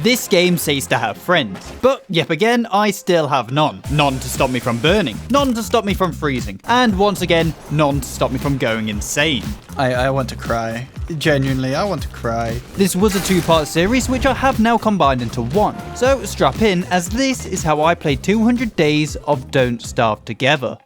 This game says to have friends, but yet again, I still have none. None to stop me from burning, none to stop me from freezing, and once again, none to stop me from going insane. I want to cry. Genuinely, I want to cry. This was a 2-part series which I have now combined into one, so strap in as this is how I played 200 days of Don't Starve Together.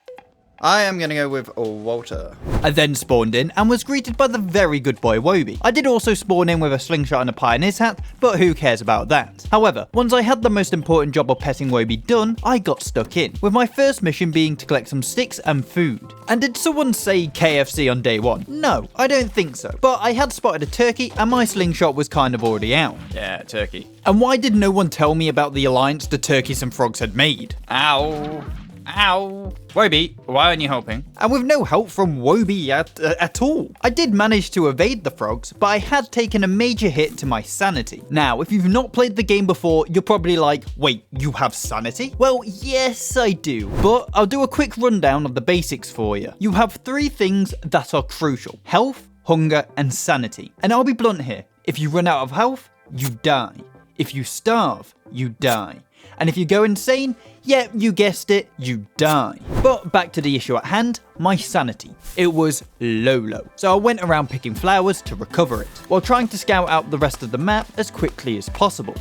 I am gonna go with Walter. I then spawned in and was greeted by the very good boy Woby. I did also spawn in with a slingshot and a pioneer's hat, but who cares about that? However, once I had the most important job of petting Woby done, I got stuck in, with my first mission being to collect some sticks and food. And did someone say KFC on day one? No, I don't think so. But I had spotted a turkey and my slingshot was kind of already out. Yeah, turkey. And why did no one tell me about the alliance the turkeys and frogs had made? Ow. Ow. Woby, why aren't you helping? And with no help from Woby at all. I did manage to evade the frogs, but I had taken a major hit to my sanity. Now, if you've not played the game before, you're probably like, wait, you have sanity? Well, yes, I do. But I'll do a quick rundown of the basics for you. You have 3 things that are crucial: health, hunger, and sanity. And I'll be blunt here. If you run out of health, you die. If you starve, you die. And if you go insane, yeah, you guessed it, you die. But back to the issue at hand, my sanity. It was low. So I went around picking flowers to recover it, while trying to scout out the rest of the map as quickly as possible.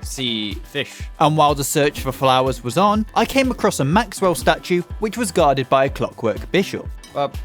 See fish. And while the search for flowers was on, I came across a Maxwell statue, which was guarded by a clockwork bishop. Up.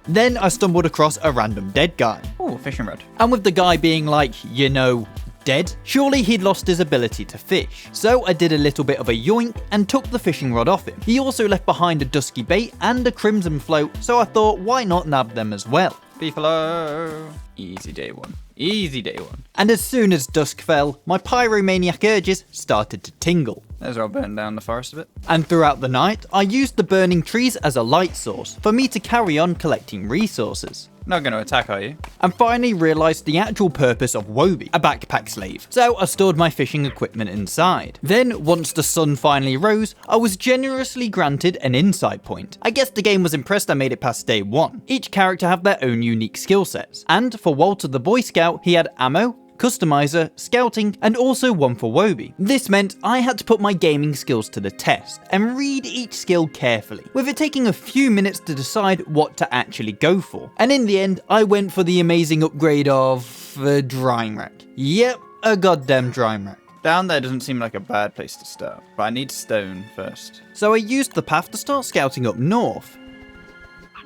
Then I stumbled across a random dead guy. Oh, fishing rod. And with the guy being like, you know, dead, surely he'd lost his ability to fish. So I did a little bit of a yoink and took the fishing rod off him. He also left behind a dusky bait and a crimson float, so I thought, why not nab them as well? Beefalo. Easy day one. Easy day one. And as soon as dusk fell, my pyromaniac urges started to tingle. There's where I burned down the forest a bit. And throughout the night, I used the burning trees as a light source for me to carry on collecting resources. Not going to attack, are you? And finally realised the actual purpose of Woby, a backpack slave. So I stored my fishing equipment inside. Then, once the sun finally rose, I was generously granted an insight point. I guess the game was impressed I made it past day 1. Each character have their own unique skill sets. And for Walter the Boy Scout, he had ammo, customizer, scouting, and also one for Woby. This meant I had to put my gaming skills to the test and read each skill carefully, with it taking a few minutes to decide what to actually go for. And in the end, I went for the amazing upgrade of a drying rack. Yep, a goddamn drying rack. Down there doesn't seem like a bad place to start, but I need stone first. So I used the path to start scouting up north.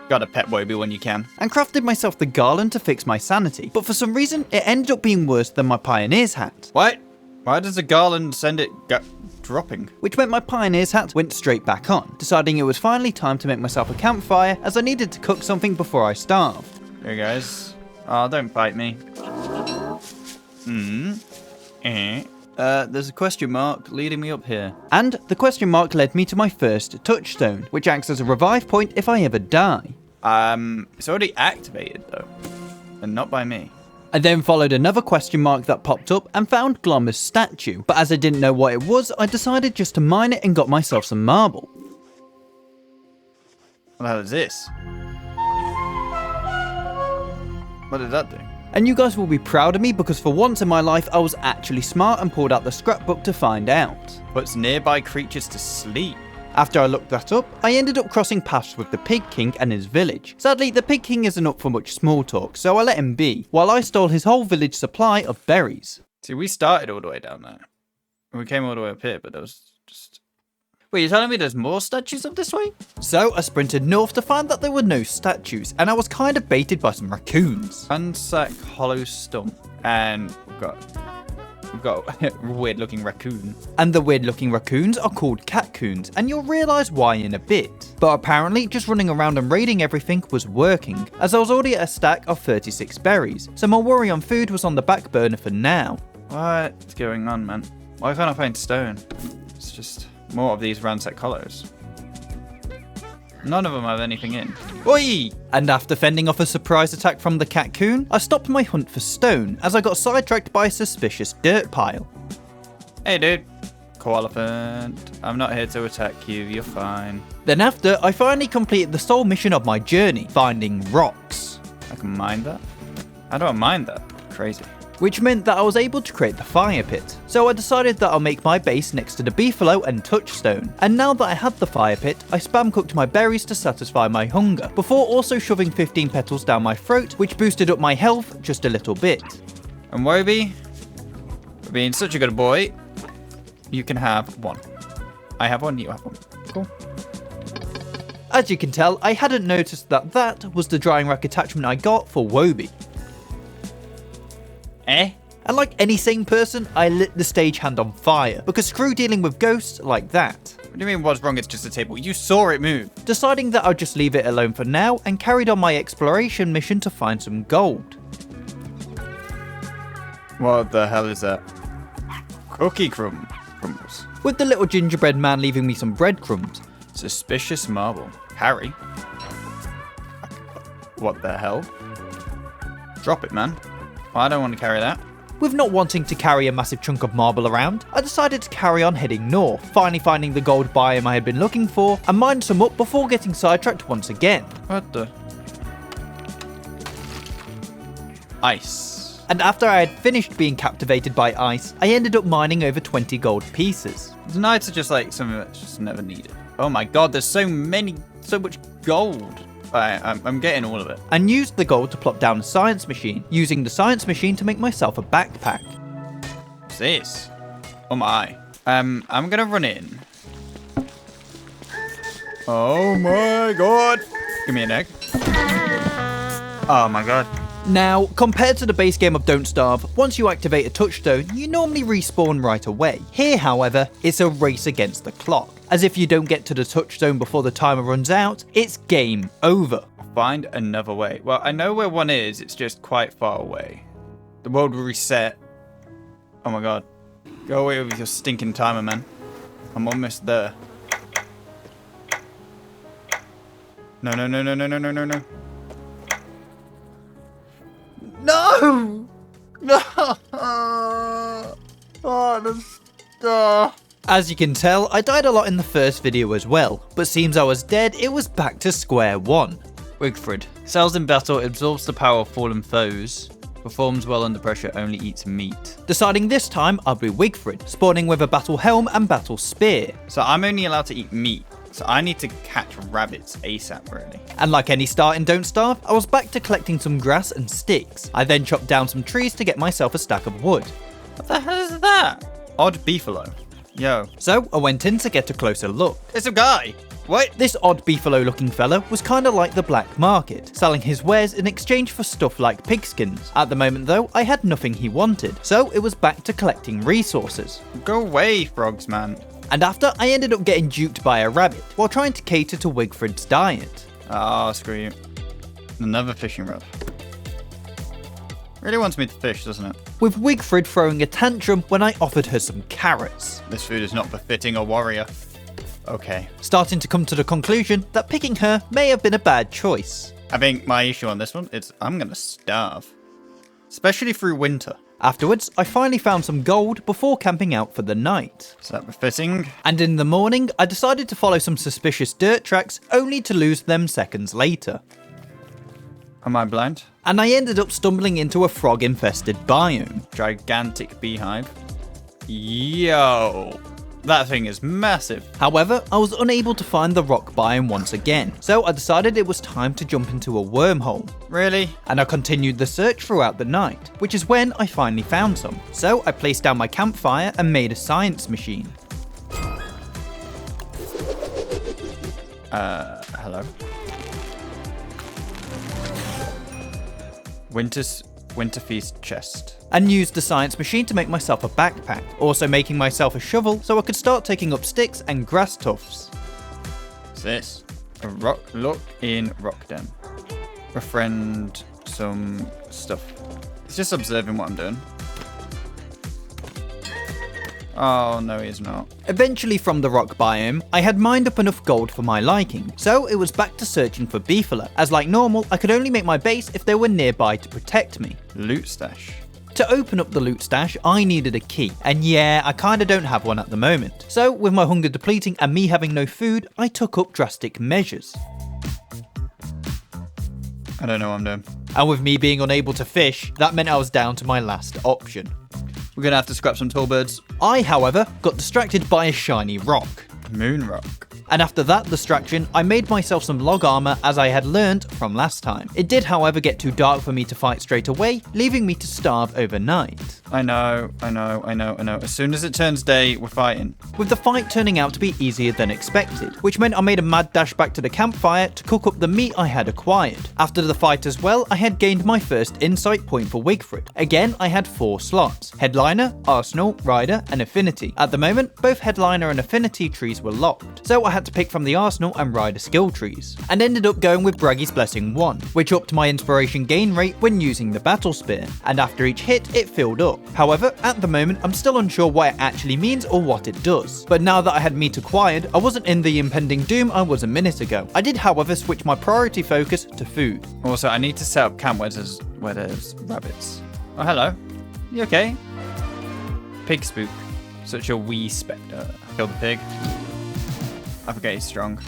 Gotta pet Woby when you can. And crafted myself the garland to fix my sanity, but for some reason it ended up being worse than my pioneer's hat. What? Why does the garland send it dropping? Which meant my pioneer's hat went straight back on, deciding it was finally time to make myself a campfire as I needed to cook something before I starved. Here guys. Oh, don't bite me. There's a question mark leading me up here. And the question mark led me to my first touchstone, which acts as a revive point if I ever die. It's already activated though, and not by me. I then followed another question mark that popped up and found Glommer's statue, but as I didn't know what it was, I decided just to mine it and got myself some marble. What the hell is this? What did that do? And you guys will be proud of me because for once in my life I was actually smart and pulled out the scrapbook to find out. Puts nearby creatures to sleep. After I looked that up, I ended up crossing paths with the Pig King and his village. Sadly, the Pig King isn't up for much small talk, so I let him be, while I stole his whole village supply of berries. See, we started all the way down there. We came all the way up here, but there was just... Wait, you're telling me there's more statues up this way? So I sprinted north to find that there were no statues, and I was kind of baited by some raccoons. Ransack hollow stump. And we've got a weird looking raccoon. And the weird looking raccoons are called catcoons, and you'll realise why in a bit. But apparently just running around and raiding everything was working, as I was already at a stack of 36 berries, so my worry on food was on the back burner for now. What's going on, man? Why can't I find stone? It's just more of these ransack hollows. None of them have anything in. Oi! And after fending off a surprise attack from the catcoon, I stopped my hunt for stone as I got sidetracked by a suspicious dirt pile. Hey dude, Koalefant. I'm not here to attack you, you're fine. Then after, I finally completed the sole mission of my journey, finding rocks. I can mine that? How do I mine that? Crazy. which meant that I was able to create the fire pit. So I decided that I'll make my base next to the beefalo and touchstone. And now that I had the fire pit, I spam cooked my berries to satisfy my hunger, before also shoving 15 petals down my throat, which boosted up my health just a little bit. And Woby, for being such a good boy, you can have one. I have one, you have one. Cool. As you can tell, I hadn't noticed that that was the drying rack attachment I got for Woby. Eh? And like any sane person, I lit the stagehand on fire, because screw dealing with ghosts like that. What do you mean what's wrong? It's just a table. You saw it move. Deciding that I'll just leave it alone for now and carried on my exploration mission to find some gold. What the hell is that? Cookie crumbles. With the little gingerbread man leaving me some breadcrumbs. Suspicious marble. Harry? What the hell? Drop it, man. I don't want to carry that. With not wanting to carry a massive chunk of marble around, I decided to carry on heading north, finally finding the gold biome I had been looking for, and mine some up before getting sidetracked once again. What the? Ice. And after I had finished being captivated by ice, I ended up mining over 20 gold pieces. The knights are just like something that's just never needed. Oh my god, there's so much gold. I'm getting all of it. And used the gold to plop down a science machine, using the science machine to make myself a backpack. What's this? Oh my. I'm gonna run in. Oh my god. Give me an egg. Oh my god. Now, compared to the base game of Don't Starve, once you activate a touchstone, you normally respawn right away. Here, however, it's a race against the clock, as if you don't get to the touchstone before the timer runs out, it's game over. Find another way. Well, I know where one is, it's just quite far away. The world will reset. Oh my god. Go away with your stinking timer, man. I'm almost there. No. No! No! As you can tell, I died a lot in the first video as well, but seems I was dead, it was back to square one. Wigfrid. Cells in battle, absorbs the power of fallen foes. Performs well under pressure, only eats meat. Deciding this time, I'll be Wigfrid, spawning with a battle helm and battle spear. So I'm only allowed to eat meat. So I need to catch rabbits ASAP, really. And like any start in Don't Starve, I was back to collecting some grass and sticks. I then chopped down some trees to get myself a stack of wood. What the hell is that? Odd beefalo. Yo. So I went in to get a closer look. It's a guy. What? This odd beefalo looking fella was kinda like the black market, selling his wares in exchange for stuff like pigskins. At the moment though, I had nothing he wanted, so it was back to collecting resources. Go away, frogs, man. And after, I ended up getting duped by a rabbit, while trying to cater to Wigfrid's diet. Oh, screw you. Another fishing rod. Really wants me to fish, doesn't it? With Wigfrid throwing a tantrum when I offered her some carrots. This food is not befitting a warrior. Okay. Starting to come to the conclusion that picking her may have been a bad choice. I think my issue on this one is I'm gonna starve. Especially through winter. Afterwards, I finally found some gold before camping out for the night. Is that befitting? And in the morning, I decided to follow some suspicious dirt tracks, only to lose them seconds later. Am I blind? And I ended up stumbling into a frog-infested biome. Gigantic beehive. Yo. That thing is massive. However, I was unable to find the rock biome once again, so I decided it was time to jump into a wormhole. Really? And I continued the search throughout the night, which is when I finally found some. So I placed down my campfire and made a science machine. Hello? Winter Feast chest. And used the science machine to make myself a backpack, also making myself a shovel so I could start taking up sticks and grass tufts. What's this? A rock. Look in rock den. Befriend some stuff. It's just observing what I'm doing. Oh, no, he's not. Eventually from the rock biome, I had mined up enough gold for my liking, so it was back to searching for beefalo, as like normal, I could only make my base if they were nearby to protect me. Loot stash. To open up the loot stash, I needed a key, and yeah, I kinda don't have one at the moment. So, with my hunger depleting and me having no food, I took up drastic measures. I don't know what I'm doing. And with me being unable to fish, that meant I was down to my last option. We're gonna have to scrap some tall birds. I, however, got distracted by a shiny rock. Moon rock. And after that distraction, I made myself some log armor as I had learned from last time. It did, however, get too dark for me to fight straight away, leaving me to starve overnight. I know. As soon as it turns day, we're fighting. With the fight turning out to be easier than expected, which meant I made a mad dash back to the campfire to cook up the meat I had acquired. After the fight as well, I had gained my first insight point for Wigfrid. Again, I had 4 slots: Headliner, Arsenal, Rider, and Affinity. At the moment, both Headliner and Affinity trees were locked, so I had to pick from the Arsenal and Rider skill trees, and ended up going with Braggy's Blessing 1, which upped my inspiration gain rate when using the Battle Spear, and after each hit, it filled up. However, at the moment, I'm still unsure what it actually means or what it does. But now that I had meat acquired, I wasn't in the impending doom I was a minute ago. I did, however, switch my priority focus to food. Also, I need to set up camp where there's rabbits. Oh, hello. You okay? Pig spook. Such a wee spectre. Kill the pig. I forget he's strong.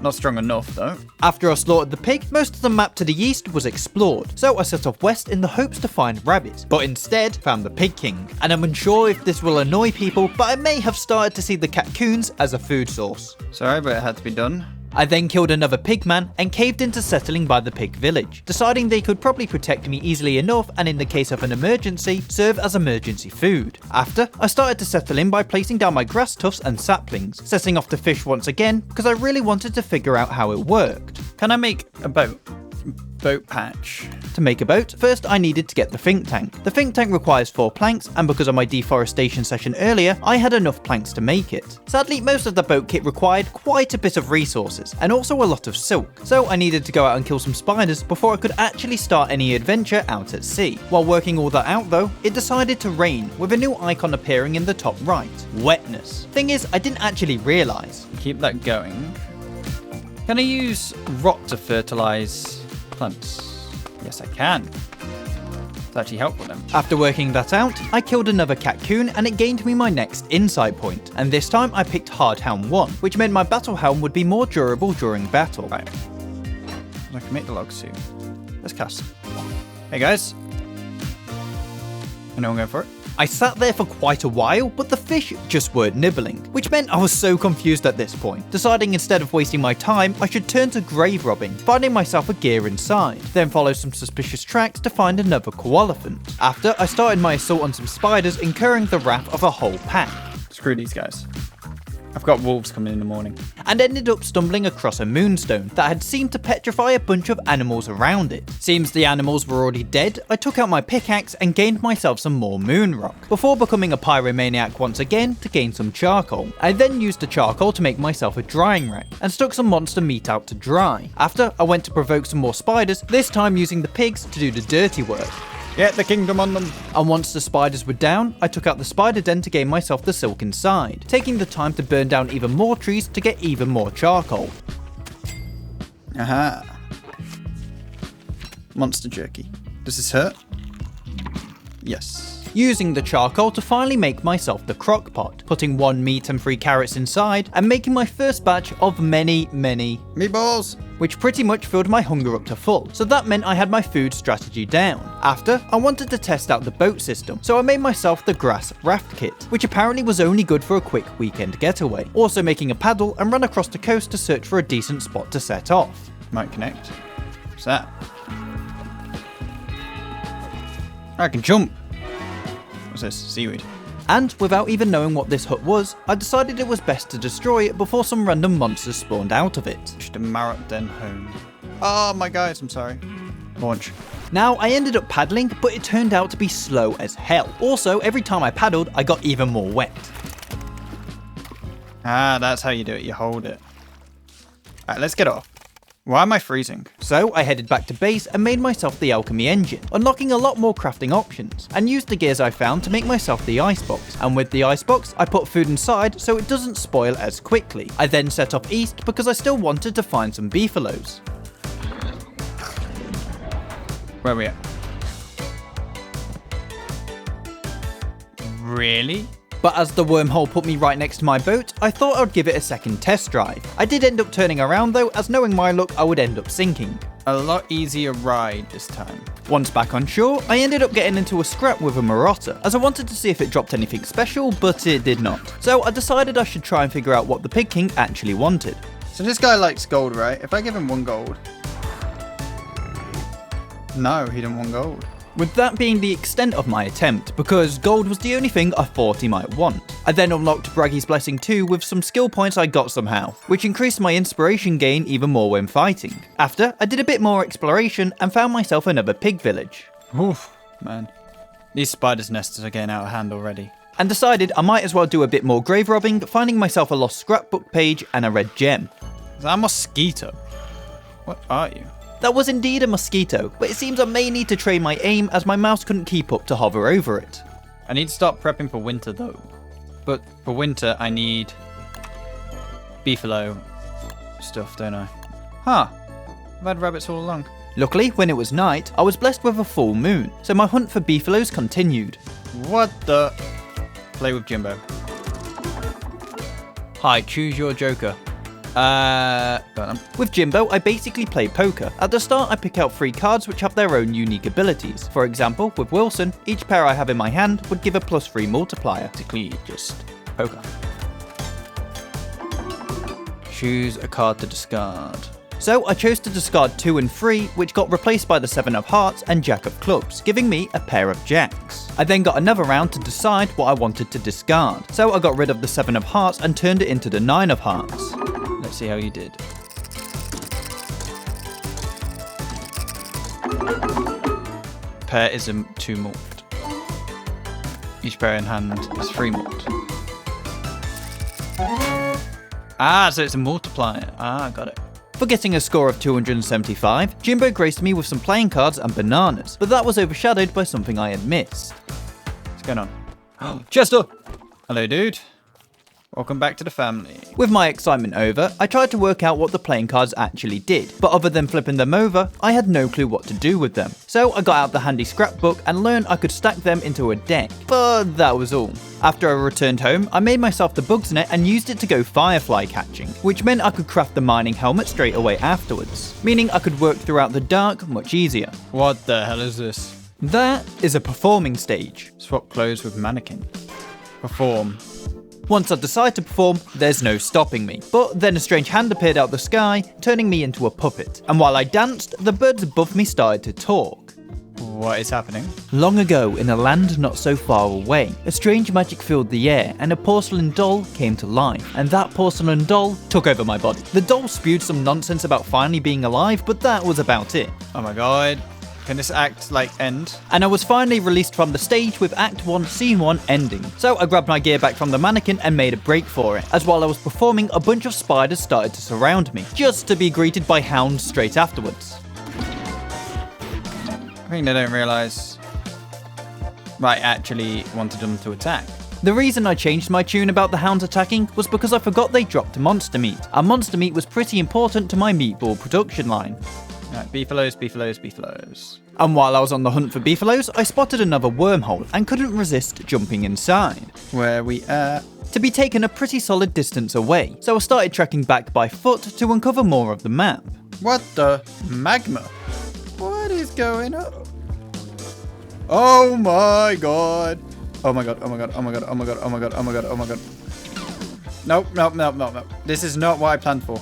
Not strong enough, though. After I slaughtered the pig, most of the map to the east was explored, so I set off west in the hopes to find rabbits, but instead found the Pig King. And I'm unsure if this will annoy people, but I may have started to see the caccoons as a food source. Sorry, but it had to be done. I then killed another pigman and caved into settling by the pig village, deciding they could probably protect me easily enough and in the case of an emergency, serve as emergency food. After, I started to settle in by placing down my grass tufts and saplings, setting off to fish once again because I really wanted to figure out how it worked. Can I make a boat? Boat patch. To make a boat, first I needed to get the think tank. The think tank requires 4 planks, and because of my deforestation session earlier, I had enough planks to make it. Sadly, most of the boat kit required quite a bit of resources, and also a lot of silk, so I needed to go out and kill some spiders before I could actually start any adventure out at sea. While working all that out though, it decided to rain, with a new icon appearing in the top right, wetness. Thing is, I didn't actually realise. Keep that going. Can I use rot to fertilise plants? Yes, I can. It's actually helpful then. After working that out, I killed another caccoon and it gained me my next insight point, and this time I picked Hard Helm 1, which meant my battle helm would be more durable during battle. Right. I can make the logs soon. Let's cast. Hey guys. Anyone going for it? I sat there for quite a while, but the fish just weren't nibbling, which meant I was so confused at this point, deciding instead of wasting my time, I should turn to grave robbing, finding myself a gear inside, then follow some suspicious tracks to find another koalaphant. After, I started my assault on some spiders, incurring the wrath of a whole pack. Screw these guys. I've got wolves coming in the morning. And ended up stumbling across a moonstone that had seemed to petrify a bunch of animals around it. Seems the animals were already dead. I took out my pickaxe and gained myself some more moon rock, before becoming a pyromaniac once again to gain some charcoal. I then used the charcoal to make myself a drying rack, and stuck some monster meat out to dry. After, I went to provoke some more spiders, this time using the pigs to do the dirty work. Get the kingdom on them. And once the spiders were down, I took out the spider den to gain myself the silk inside, taking the time to burn down even more trees to get even more charcoal. Aha. Monster jerky. Does this hurt? Yes. Using the charcoal to finally make myself the crock pot, putting 1 meat and 3 carrots inside, and making my first batch of many meatballs, which pretty much filled my hunger up to full, so that meant I had my food strategy down. After, I wanted to test out the boat system, so I made myself the grass raft kit, which apparently was only good for a quick weekend getaway, also making a paddle and run across the coast to search for a decent spot to set off. Might connect. What's that? I can jump. What's this? Seaweed. And without even knowing what this hut was, I decided it was best to destroy it before some random monsters spawned out of it. Should have Marrot den home. Oh my guys, I'm sorry. Launch. Now, I ended up paddling, but it turned out to be slow as hell. Also, every time I paddled, I got even more wet. Ah, that's how you do it. You hold it. Alright, let's get off. Why am I freezing? So I headed back to base and made myself the alchemy engine, unlocking a lot more crafting options, and used the gears I found to make myself the icebox. And with the icebox, I put food inside so it doesn't spoil as quickly. I then set off east because I still wanted to find some beefaloes. Where are we at? Really? But as the wormhole put me right next to my boat, I thought I'd give it a second test drive. I did end up turning around though, as knowing my luck I would end up sinking. a lot easier ride this time. Once back on shore, I ended up getting into a scrap with a marotta, as I wanted to see if it dropped anything special, but it did not. So I decided I should try and figure out what the Pig King actually wanted. So this guy likes gold, right? If I give him 1 gold. No, he didn't want gold. With that being the extent of my attempt, because gold was the only thing I thought he might want. I then unlocked Braggy's Blessing 2 with some skill points I got somehow, which increased my inspiration gain even more when fighting. After, I did a bit more exploration and found myself another pig village. Oof, man. These spiders' nests are getting out of hand already. And decided I might as well do a bit more grave robbing, finding myself a lost scrapbook page and a red gem. Is that a mosquito? What are you? That was indeed a mosquito, but it seems I may need to train my aim as my mouse couldn't keep up to hover over it. I need to start prepping for winter though. But for winter I need beefalo stuff, don't I? Huh. I've had rabbits all along. Luckily, when it was night, I was blessed with a full moon, so my hunt for beefalos continued. What the? Play with Jimbo. Hi, choose your joker. With Jimbo, I basically play poker. At the start, I pick out 3 cards which have their own unique abilities. For example, with Wilson, each pair I have in my hand would give a +3 multiplier. Basically, just poker. Choose a card to discard. So I chose to discard 2 and 3, which got replaced by the 7 of hearts and Jack of clubs, giving me a pair of jacks. I then got another round to decide what I wanted to discard. So I got rid of the 7 of hearts and turned it into the 9 of hearts. Let's see how you did. Pair is a 2 malt. Each pair in hand is 3 malt. Ah, so it's a multiplier. Ah, got it. For getting a score of 275, Jimbo graced me with some playing cards and bananas, but that was overshadowed by something I had missed. What's going on? Oh, Chester! Hello, dude. Welcome back to the family. With my excitement over, I tried to work out what the playing cards actually did, but other than flipping them over, I had no clue what to do with them. So I got out the handy scrapbook and learned I could stack them into a deck, but that was all. After I returned home, I made myself the bug's net and used it to go firefly catching, which meant I could craft the mining helmet straight away afterwards, meaning I could work throughout the dark much easier. What the hell is this? That is a performing stage. Swap clothes with mannequin. Perform. Once I decide to perform, there's no stopping me. But then a strange hand appeared out the sky, turning me into a puppet. And while I danced, the birds above me started to talk. What is happening? Long ago, in a land not so far away, a strange magic filled the air and a porcelain doll came to life. And that porcelain doll took over my body. The doll spewed some nonsense about finally being alive, but that was about it. Oh my god. Can this act, end? And I was finally released from the stage with Act 1, Scene 1 ending. So I grabbed my gear back from the mannequin and made a break for it. As while I was performing, a bunch of spiders started to surround me, just to be greeted by hounds straight afterwards. I think they don't realise I actually wanted them to attack. The reason I changed my tune about the hounds attacking was because I forgot they dropped monster meat. And monster meat was pretty important to my meatball production line. Right, beefalos, beefalos, beefalos. And while I was on the hunt for beefalos, I spotted another wormhole and couldn't resist jumping inside. Where we at? To be taken a pretty solid distance away, so I started trekking back by foot to uncover more of the map. What the? Magma? What is going on? Oh my god. Oh my god, oh my god, oh my god, oh my god, oh my god, oh my god, oh my god. Nope, nope, nope, nope, nope. This is not what I planned for.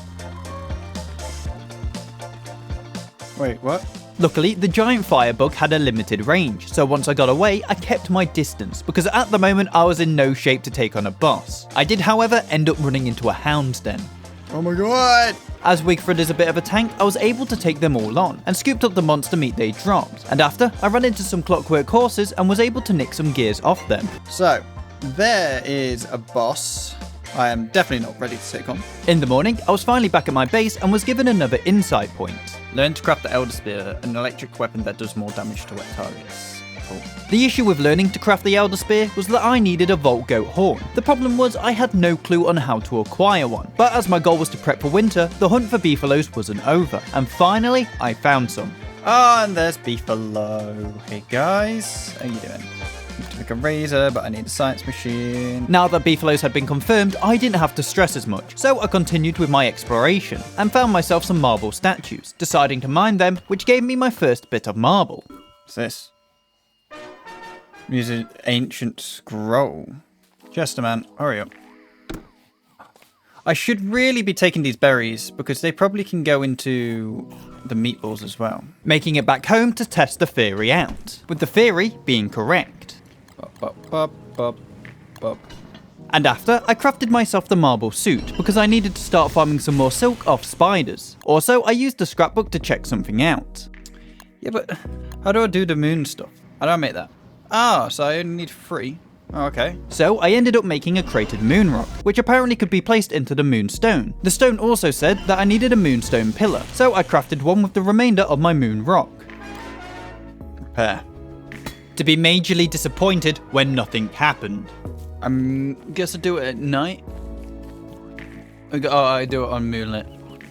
Wait, what? Luckily, the giant firebug had a limited range, so once I got away, I kept my distance, because at the moment I was in no shape to take on a boss. I did, however, end up running into a hound's den. Oh my god! As Wigfrid is a bit of a tank, I was able to take them all on, and scooped up the monster meat they dropped. And after, I ran into some clockwork horses and was able to nick some gears off them. So, there is a boss I am definitely not ready to take on. In the morning, I was finally back at my base and was given another insight point. Learn to craft the Elder Spear, an electric weapon that does more damage to wet targets. Cool. The issue with learning to craft the Elder Spear was that I needed a Vault Goat horn. The problem was I had no clue on how to acquire one, but as my goal was to prep for winter, the hunt for beefalos wasn't over, and finally, I found some. Oh, and there's Beefalo. Hey guys, how you doing? pick a razor, but I need a science machine. Now that beefaloes had been confirmed, I didn't have to stress as much, so I continued with my exploration and found myself some marble statues, deciding to mine them, which gave me my first bit of marble. What's this? Use an ancient scroll. Chester, man, hurry up. I should really be taking these berries because they probably can go into the meatballs as well. Making it back home to test the theory out, with the theory being correct. And after, I crafted myself the marble suit because I needed to start farming some more silk off spiders. Also, I used the scrapbook to check something out. Yeah, but how do I do the moon stuff? How do I make that? Ah, so I only need 3. Oh, okay. So I ended up making a crated moon rock, which apparently could be placed into the moonstone. The stone also said that I needed a moonstone pillar, so I crafted one with the remainder of my moon rock. Repair. To be majorly disappointed when nothing happened. Guess I do it at night. Oh, I do it on moonlit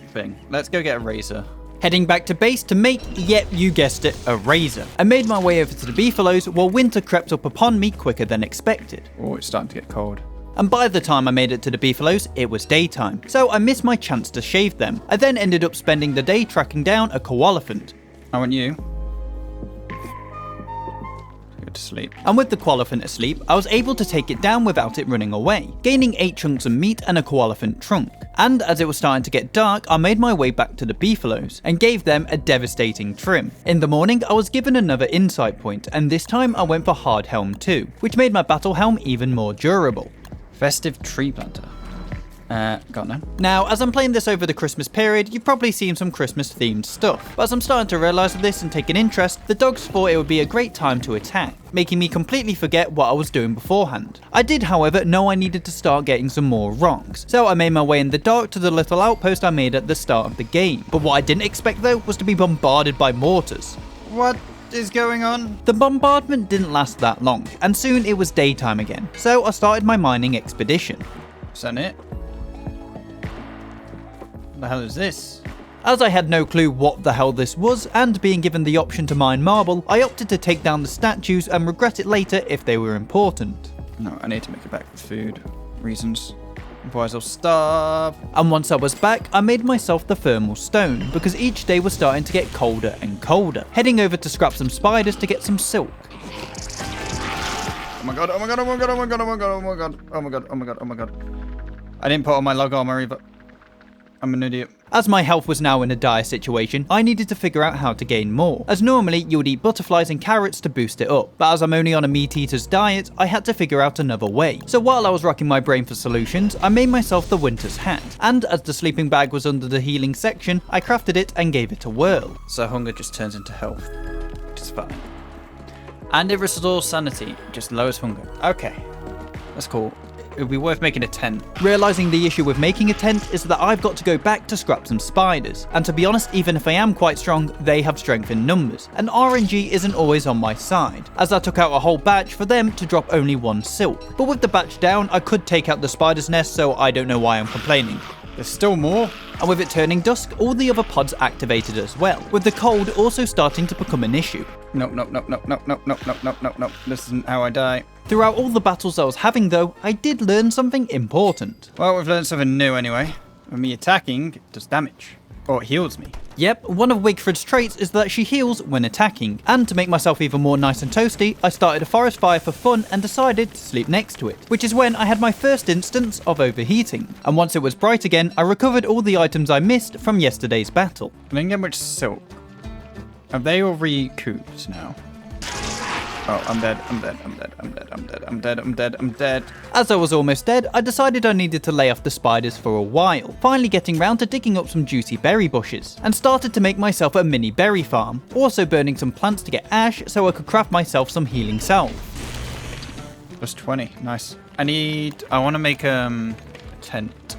thing. Let's go get a razor. Heading back to base to make, yep, you guessed it, a razor. I made my way over to the beefaloes while winter crept up upon me quicker than expected. Oh, it's starting to get cold. And by the time I made it to the beefaloes, it was daytime, so I missed my chance to shave them. I then ended up spending the day tracking down a koalaphant. I want you. Go to sleep. And with the koalaphant asleep, I was able to take it down without it running away, gaining 8 chunks of meat and a koalaphant trunk. And as it was starting to get dark, I made my way back to the beefaloes and gave them a devastating trim. In the morning, I was given another insight point, and this time I went for hard helm 2, which made my battle helm even more durable. Festive tree planter. Got now. Now, as I'm playing this over the Christmas period, you've probably seen some Christmas themed stuff, but as I'm starting to realise this and take an interest, the dogs thought it would be a great time to attack, making me completely forget what I was doing beforehand. I did, however, know I needed to start getting some more rocks, so I made my way in the dark to the little outpost I made at the start of the game. But what I didn't expect though was to be bombarded by mortars. What is going on? The bombardment didn't last that long, and soon it was daytime again, so I started my mining expedition. Is that it? What the hell is this? As I had no clue what the hell this was, and being given the option to mine marble, I opted to take down the statues and regret it later if they were important. No, I need to make it back with food reasons. Otherwise I'll starve. And once I was back, I made myself the thermal stone, because each day was starting to get colder and colder, heading over to scrap some spiders to get some silk. Oh my god, oh my god, oh my god, oh my god, oh my god, oh my god, oh my god, oh my god, oh my god. I didn't put on my log armor either. I'm an idiot. As my health was now in a dire situation, I needed to figure out how to gain more, as normally you would eat butterflies and carrots to boost it up, but as I'm only on a meat eater's diet, I had to figure out another way. So while I was racking my brain for solutions, I made myself the winter's hat, and as the sleeping bag was under the healing section, I crafted it and gave it a whirl. So hunger just turns into health, which is fine. And it restores sanity, just lowers hunger. Okay, that's cool. It would be worth making a tent. Realising the issue with making a tent is that I've got to go back to scrap some spiders, and to be honest, even if I am quite strong, they have strength in numbers, and RNG isn't always on my side, as I took out a whole batch for them to drop only 1 silk. But with the batch down, I could take out the spider's nest, so I don't know why I'm complaining. There's still more? And with it turning dusk, all the other pods activated as well, with the cold also starting to become an issue. Nope, nope, nope, nope, nope, nope, nope, nope, nope, nope, nope. This isn't how I die. Throughout all the battles I was having though, I did learn something important. Well, we've learned something new anyway. When me attacking, it does damage. Or it heals me. Yep, one of Wigfrid's traits is that she heals when attacking, and to make myself even more nice and toasty, I started a forest fire for fun and decided to sleep next to it, which is when I had my first instance of overheating. And once it was bright again, I recovered all the items I missed from yesterday's battle. I didn't get much silk. Have they all recouped now? Oh, I'm dead, I'm dead, I'm dead, I'm dead, I'm dead, I'm dead, I'm dead, I'm dead. As I was almost dead, I decided I needed to lay off the spiders for a while, finally getting round to digging up some juicy berry bushes, and started to make myself a mini berry farm, also burning some plants to get ash so I could craft myself some healing salve. Plus 20, nice. I want to make a tent,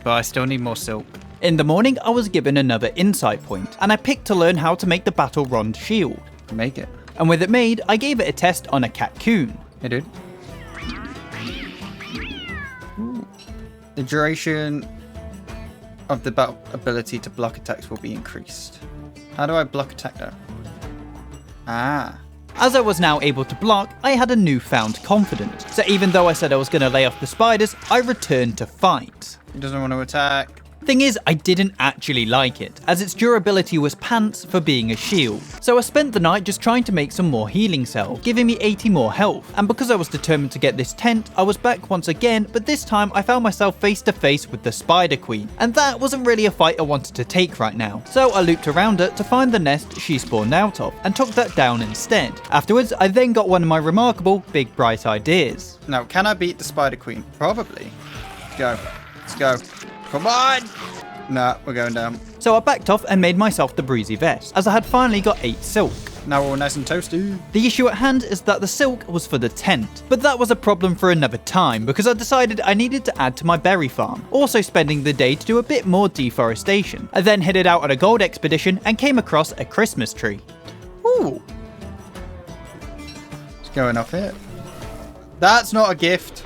but I still need more silk. In the morning, I was given another insight point, and I picked to learn how to make the battle rond shield. Make it. And with it made, I gave it a test on a catcoon. Hey, dude. Ooh. The duration of the battle ability to block attacks will be increased. How do I block attack though? Ah. As I was now able to block, I had a newfound confidence. So even though I said I was going to lay off the spiders, I returned to fight. He doesn't want to attack. Thing is, I didn't actually like it, as its durability was pants for being a shield. So I spent the night just trying to make some more healing cells, giving me 80 more health. And because I was determined to get this tent, I was back once again, but this time I found myself face to face with the Spider Queen. And that wasn't really a fight I wanted to take right now. So I looped around her to find the nest she spawned out of, and took that down instead. Afterwards, I then got one of my remarkable big bright ideas. Now, can I beat the Spider Queen? Probably. Go. Let's go. Come on! Nah, we're going down. So I backed off and made myself the breezy vest, as I had finally got 8 silk. Now we're all nice and toasty. The issue at hand is that the silk was for the tent, but that was a problem for another time because I decided I needed to add to my berry farm, also spending the day to do a bit more deforestation. I then headed out on a gold expedition and came across a Christmas tree. Ooh. It's going off here. That's not a gift.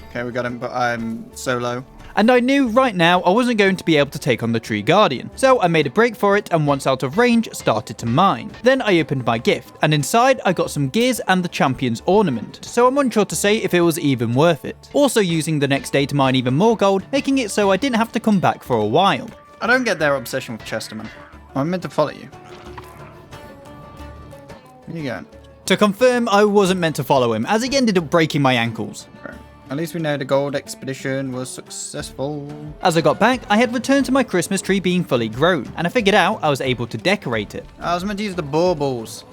Okay, we got him, but I'm so low. And I knew right now I wasn't going to be able to take on the Tree Guardian, so I made a break for it and once out of range, started to mine. Then I opened my gift, and inside I got some gears and the Champion's Ornament, so I'm unsure to say if it was even worth it. Also using the next day to mine even more gold, making it so I didn't have to come back for a while. I don't get their obsession with Chesterman. I'm meant to follow you. Where are you going? To confirm, I wasn't meant to follow him, as he ended up breaking my ankles. Okay. At least we know the gold expedition was successful. As I got back, I had returned to my Christmas tree being fully grown, and I figured out I was able to decorate it. I was meant to use the baubles.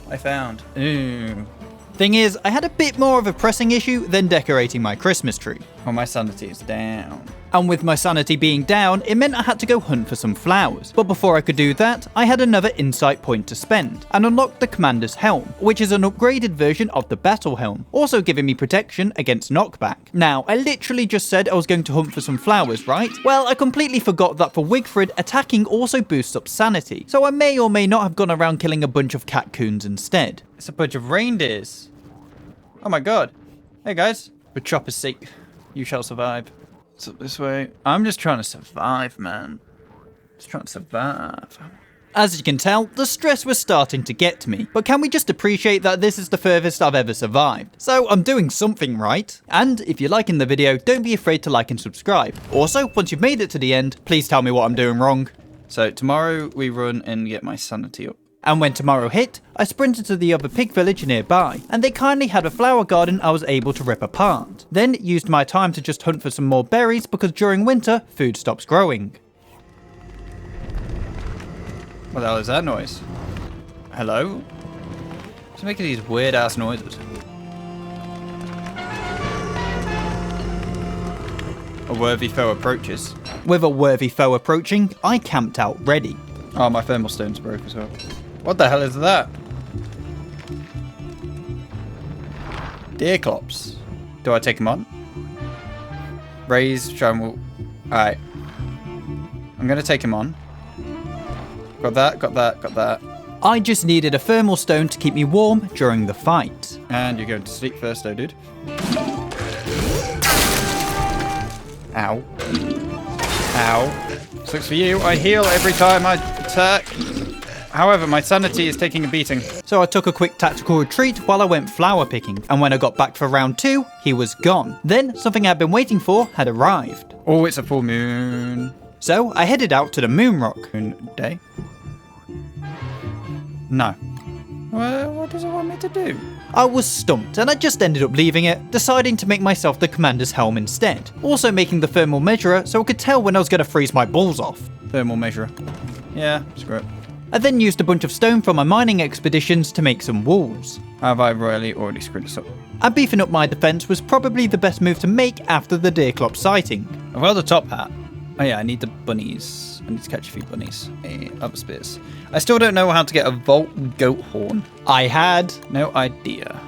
I found. Ooh. Thing is, I had a bit more of a pressing issue than decorating my Christmas tree. Oh, my sanity is down. And with my sanity being down, it meant I had to go hunt for some flowers. But before I could do that, I had another insight point to spend, and unlocked the Commander's Helm, which is an upgraded version of the Battle Helm, also giving me protection against knockback. Now, I literally just said I was going to hunt for some flowers, right? Well, I completely forgot that for Wigfrid, attacking also boosts up sanity, so I may or may not have gone around killing a bunch of catcoons instead. It's a bunch of reindeers. Oh my god. Hey guys. For Chopper's sake, you shall survive. It's up this way. I'm just trying to survive, man. Just trying to survive. As you can tell, the stress was starting to get to me, but can we just appreciate that this is the furthest I've ever survived? So I'm doing something right. And if you're liking the video, don't be afraid to like and subscribe. Also, once you've made it to the end, please tell me what I'm doing wrong. So tomorrow we run and get my sanity up. And when tomorrow hit, I sprinted to the other pig village nearby, and they kindly had a flower garden I was able to rip apart. Then used my time to just hunt for some more berries because during winter, food stops growing. What the hell is that noise? Hello? What's making these weird ass noises? A worthy foe approaches. With a worthy foe approaching, I camped out ready. Oh, my thermal stone's broke as well. What the hell is that? Deerclops. Do I take him on? Raise, tramwell. Alright. I'm gonna take him on. Got that, got that, got that. I just needed a thermal stone to keep me warm during the fight. And you're going to sleep first, though, dude. Ow. Ow. Sucks for you. I heal every time I attack. However, my sanity is taking a beating. So I took a quick tactical retreat while I went flower picking, and when I got back for round 2, he was gone. Then, something I'd been waiting for had arrived. Oh, it's a full moon. So I headed out to the moon rock. Moon day? No. Well, what does it want me to do? I was stumped, and I just ended up leaving it, deciding to make myself the Commander's Helm instead. Also making the thermal measurer so I could tell when I was going to freeze my balls off. Thermal measurer. Yeah, screw it. I then used a bunch of stone from my mining expeditions to make some walls. Have I really already screwed this up? And beefing up my defense was probably the best move to make after the Deerclop sighting. I've held the top hat. Oh yeah, I need the bunnies. I need to catch a few bunnies. Other spears. I still don't know how to get a Volt goat horn. I had no idea.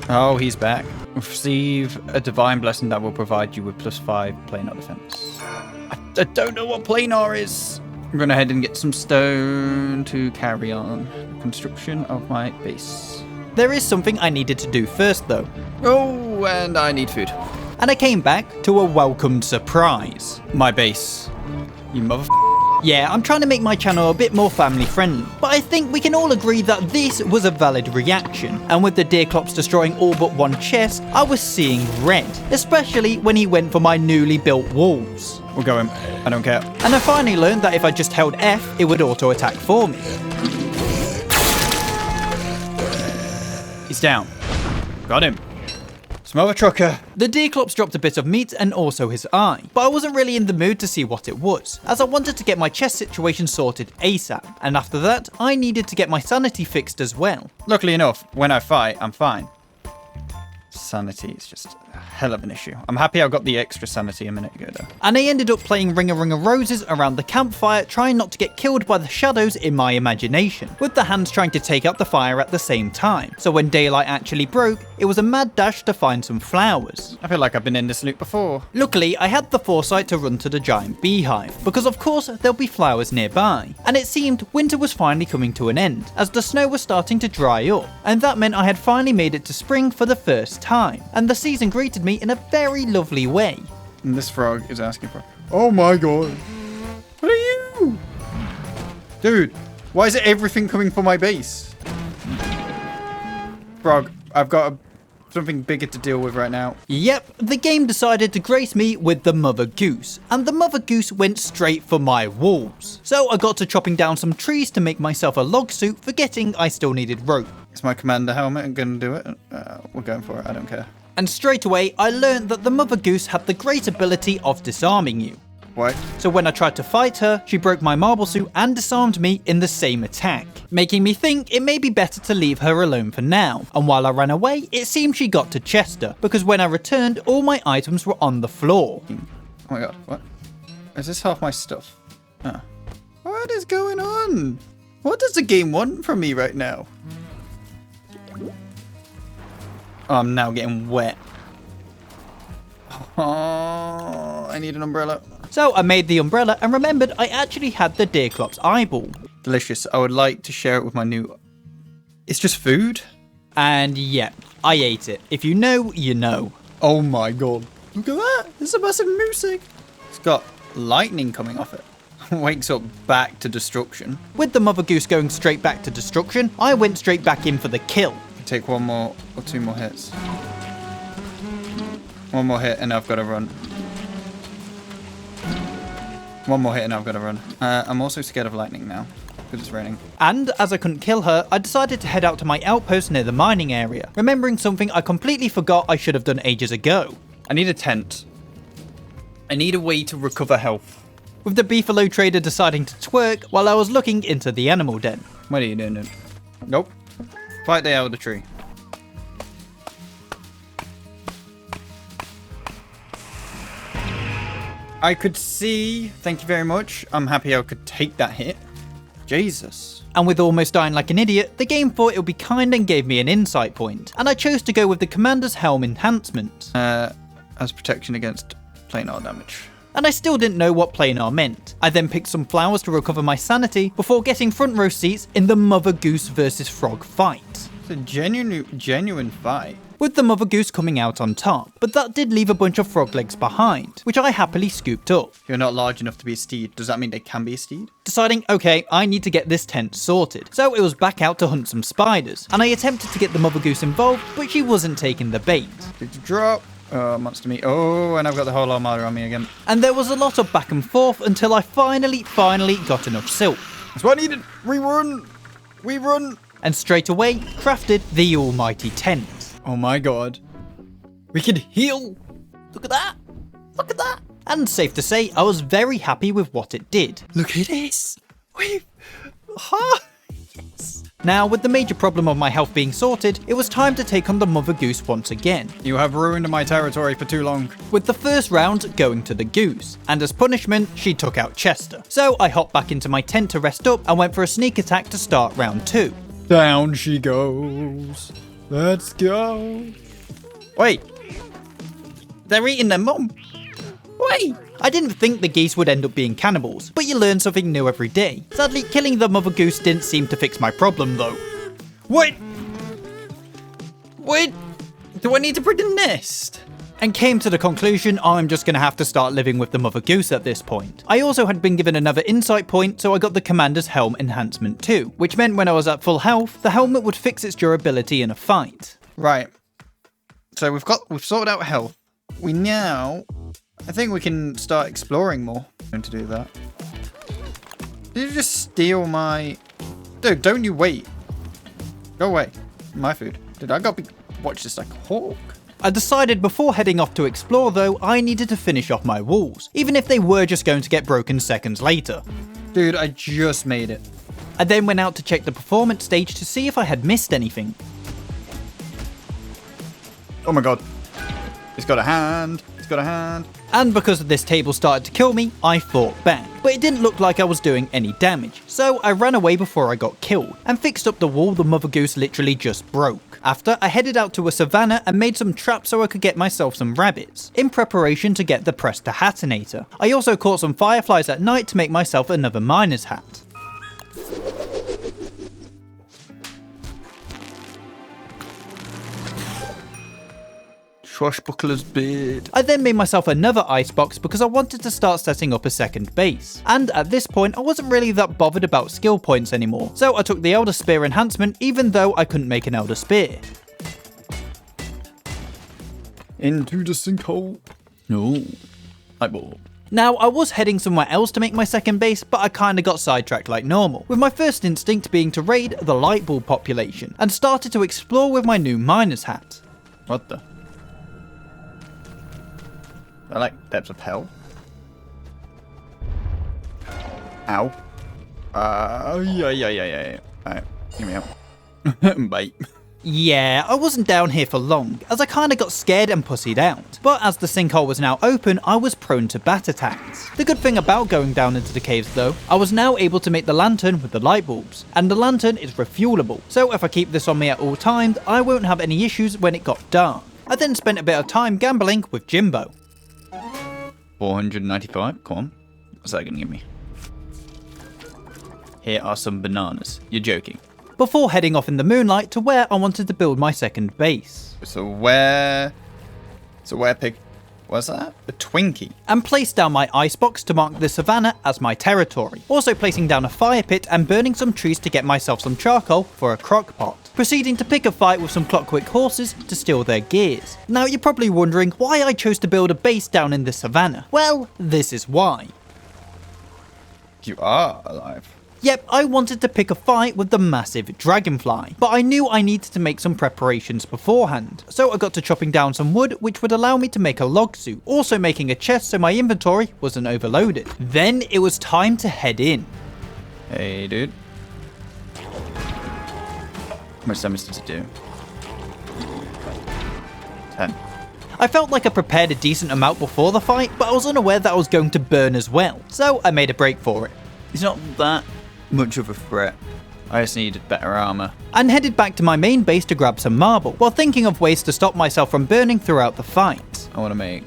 Oh, he's back. Receive a divine blessing that will provide you with +5 planar defense. I don't know what planar is. I'm gonna head and get some stone to carry on the construction of my base. There is something I needed to do first though. Oh, and I need food. And I came back to a welcomed surprise. My base. You mother. Yeah, I'm trying to make my channel a bit more family friendly, but I think we can all agree that this was a valid reaction. And with the Deerclops destroying all but one chest, I was seeing red, especially when he went for my newly built walls. We'll go in. I don't care. And I finally learned that if I just held F, it would auto-attack for me. He's down. Got him. Smell a trucker. The Deerclops dropped a bit of meat and also his eye, but I wasn't really in the mood to see what it was, as I wanted to get my chest situation sorted ASAP, and after that, I needed to get my sanity fixed as well. Luckily enough, when I fight, I'm fine. Sanity is just a hell of an issue. I'm happy I got the extra sanity a minute ago though. And I ended up playing Ring a Roses around the campfire, trying not to get killed by the shadows in my imagination, with the hands trying to take out the fire at the same time. So when daylight actually broke, it was a mad dash to find some flowers. I feel like I've been in this loop before. Luckily, I had the foresight to run to the giant beehive, because of course there'll be flowers nearby. And it seemed winter was finally coming to an end, as the snow was starting to dry up, and that meant I had finally made it to spring for the first time, and the season greeted me in a very lovely way. And this frog is asking for... Oh my god. What are you? Dude, why is it everything coming for my base? Frog, I've got something bigger to deal with right now. Yep, the game decided to grace me with the Mother Goose, and the Mother Goose went straight for my walls. So I got to chopping down some trees to make myself a log suit, forgetting I still needed rope. Is my commander helmet gonna do it? We're going for it, I don't care. And straight away, I learned that the Mother Goose had the great ability of disarming you. What? So when I tried to fight her, she broke my marble suit and disarmed me in the same attack, making me think it may be better to leave her alone for now. And while I ran away, it seemed she got to Chester, because when I returned, all my items were on the floor. Oh my god, what? Is this half my stuff? What is going on? What does the game want from me right now? Oh, I'm now getting wet. Oh, I need an umbrella. So I made the umbrella and remembered I actually had the Deerclops eyeball. Delicious. I would like to share it with my new... It's just food? And yeah, I ate it. If you know, you know. Oh my god. Look at that. It's a massive moose egg. It's got lightning coming off it. Wakes up back to destruction. With the Mother Goose going straight back to destruction, I went straight back in for the kill. Take one more or two more hits. One more hit and I've got to run. One more hit and I've got to run. I'm also scared of lightning now because it's raining. And as I couldn't kill her, I decided to head out to my outpost near the mining area, remembering something I completely forgot I should have done ages ago. I need a tent. I need a way to recover health. With the beefalo trader deciding to twerk while I was looking into the animal den. What are you doing, dude? Nope. Fight the out of the tree. I could see. Thank you very much. I'm happy I could take that hit. Jesus. And with almost dying like an idiot, the game thought it would be kind and gave me an insight point, and I chose to go with the Commander's Helm enhancement. As protection against planar damage. And I still didn't know what planar meant. I then picked some flowers to recover my sanity before getting front row seats in the Mother Goose versus Frog fight. It's a genuine fight. With the Mother Goose coming out on top, but that did leave a bunch of frog legs behind, which I happily scooped up. You're not large enough to be a steed. Does that mean they can be a steed? Deciding, okay, I need to get this tent sorted. So it was back out to hunt some spiders, and I attempted to get the Mother Goose involved, but she wasn't taking the bait. Did you drop? Monster meat. Oh, and I've got the whole armada on me again. And there was a lot of back and forth until I finally got enough silk. That's what I needed. We run. And straight away, crafted the almighty tent. Oh my god. We can heal. Look at that. Look at that. And safe to say, I was very happy with what it did. Look at this. Yes. Now, with the major problem of my health being sorted, it was time to take on the Mother Goose once again. You have ruined my territory for too long. With the first round going to the Goose, and as punishment, she took out Chester. So I hopped back into my tent to rest up and went for a sneak attack to start round 2. Down she goes. Let's go. Wait. They're eating their mum. Wait. I didn't think the geese would end up being cannibals, but you learn something new every day. Sadly, killing the Mother Goose didn't seem to fix my problem though. Wait. Do I need to bring a nest? and came to the conclusion I'm just gonna have to start living with the mother goose at this point. I also had been given another insight point, so I got the Commander's Helm enhancement too, which meant when I was at full health, the helmet would fix its durability in a fight. Right. So we've sorted out health. I think we can start exploring more. I'm going to do that. Did you just steal my... Dude, don't you wait. Go away. My food. Dude, I gotta watch this like a hawk. I decided before heading off to explore though, I needed to finish off my walls, even if they were just going to get broken seconds later. Dude, I just made it. I then went out to check the performance stage to see if I had missed anything. Oh my god. It's got a hand. It's got a hand. And because this table started to kill me, I fought back. But it didn't look like I was doing any damage, so I ran away before I got killed, and fixed up the wall the mother goose literally just broke. After, I headed out to a savannah and made some traps so I could get myself some rabbits, in preparation to get the Prestihatinator. I also caught some fireflies at night to make myself another miner's hat. Swashbuckler's beard. I then made myself another icebox because I wanted to start setting up a second base. And at this point, I wasn't really that bothered about skill points anymore, so I took the Elder Spear enhancement even though I couldn't make an Elder Spear. Into the sinkhole. No. Eyeball. Now, I was heading somewhere else to make my second base, but I kinda got sidetracked like normal, with my first instinct being to raid the light bulb population, and started to explore with my new miner's hat. What the? I like depths of hell. Ow. Yeah. Alright, give me out. Bye. Yeah, I wasn't down here for long, as I kinda got scared and pussied out. But as the sinkhole was now open, I was prone to bat attacks. The good thing about going down into the caves though, I was now able to make the lantern with the light bulbs, and the lantern is refuelable, so if I keep this on me at all times, I won't have any issues when it got dark. I then spent a bit of time gambling with Jimbo. 495? Come on. What's that gonna give me? Here are some bananas. You're joking. Before heading off in the moonlight to where I wanted to build my second base. So where pig? What's that? A Twinkie. And placed down my icebox to mark the savannah as my territory. Also placing down a fire pit and burning some trees to get myself some charcoal for a crock pot. Proceeding to pick a fight with some clockwork horses to steal their gears. Now you're probably wondering why I chose to build a base down in the savannah. Well, this is why. You are alive. Yep, I wanted to pick a fight with the massive dragonfly, but I knew I needed to make some preparations beforehand, so I got to chopping down some wood which would allow me to make a log suit, also making a chest so my inventory wasn't overloaded. Then it was time to head in. Hey dude. How much damage does it do? 10. I felt like I prepared a decent amount before the fight, but I was unaware that I was going to burn as well, so I made a break for it. It's not that much of a threat. I just need better armor. And headed back to my main base to grab some marble, while thinking of ways to stop myself from burning throughout the fight. I want to make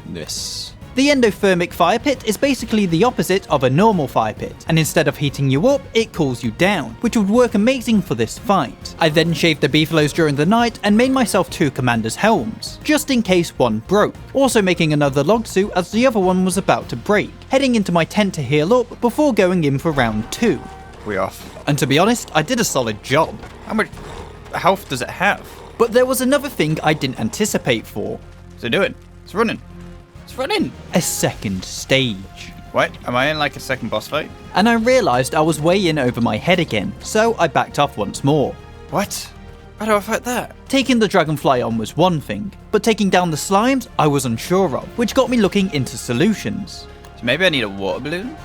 this. The endothermic fire pit is basically the opposite of a normal fire pit, and instead of heating you up, it cools you down, which would work amazing for this fight. I then shaved the beefaloes during the night and made myself 2 commander's helms, just in case one broke, also making another log suit as the other one was about to break, heading into my tent to heal up before going in for round 2. We off. And to be honest, I did a solid job. How much health does it have? But there was another thing I didn't anticipate for. What's it doing? It's running. It's running. A second stage. What? Am I in like a second boss fight? And I realised I was way in over my head again, so I backed off once more. What? How do I fight that? Taking the dragonfly on was one thing, but taking down the slimes I was unsure of, which got me looking into solutions. So maybe I need a water balloon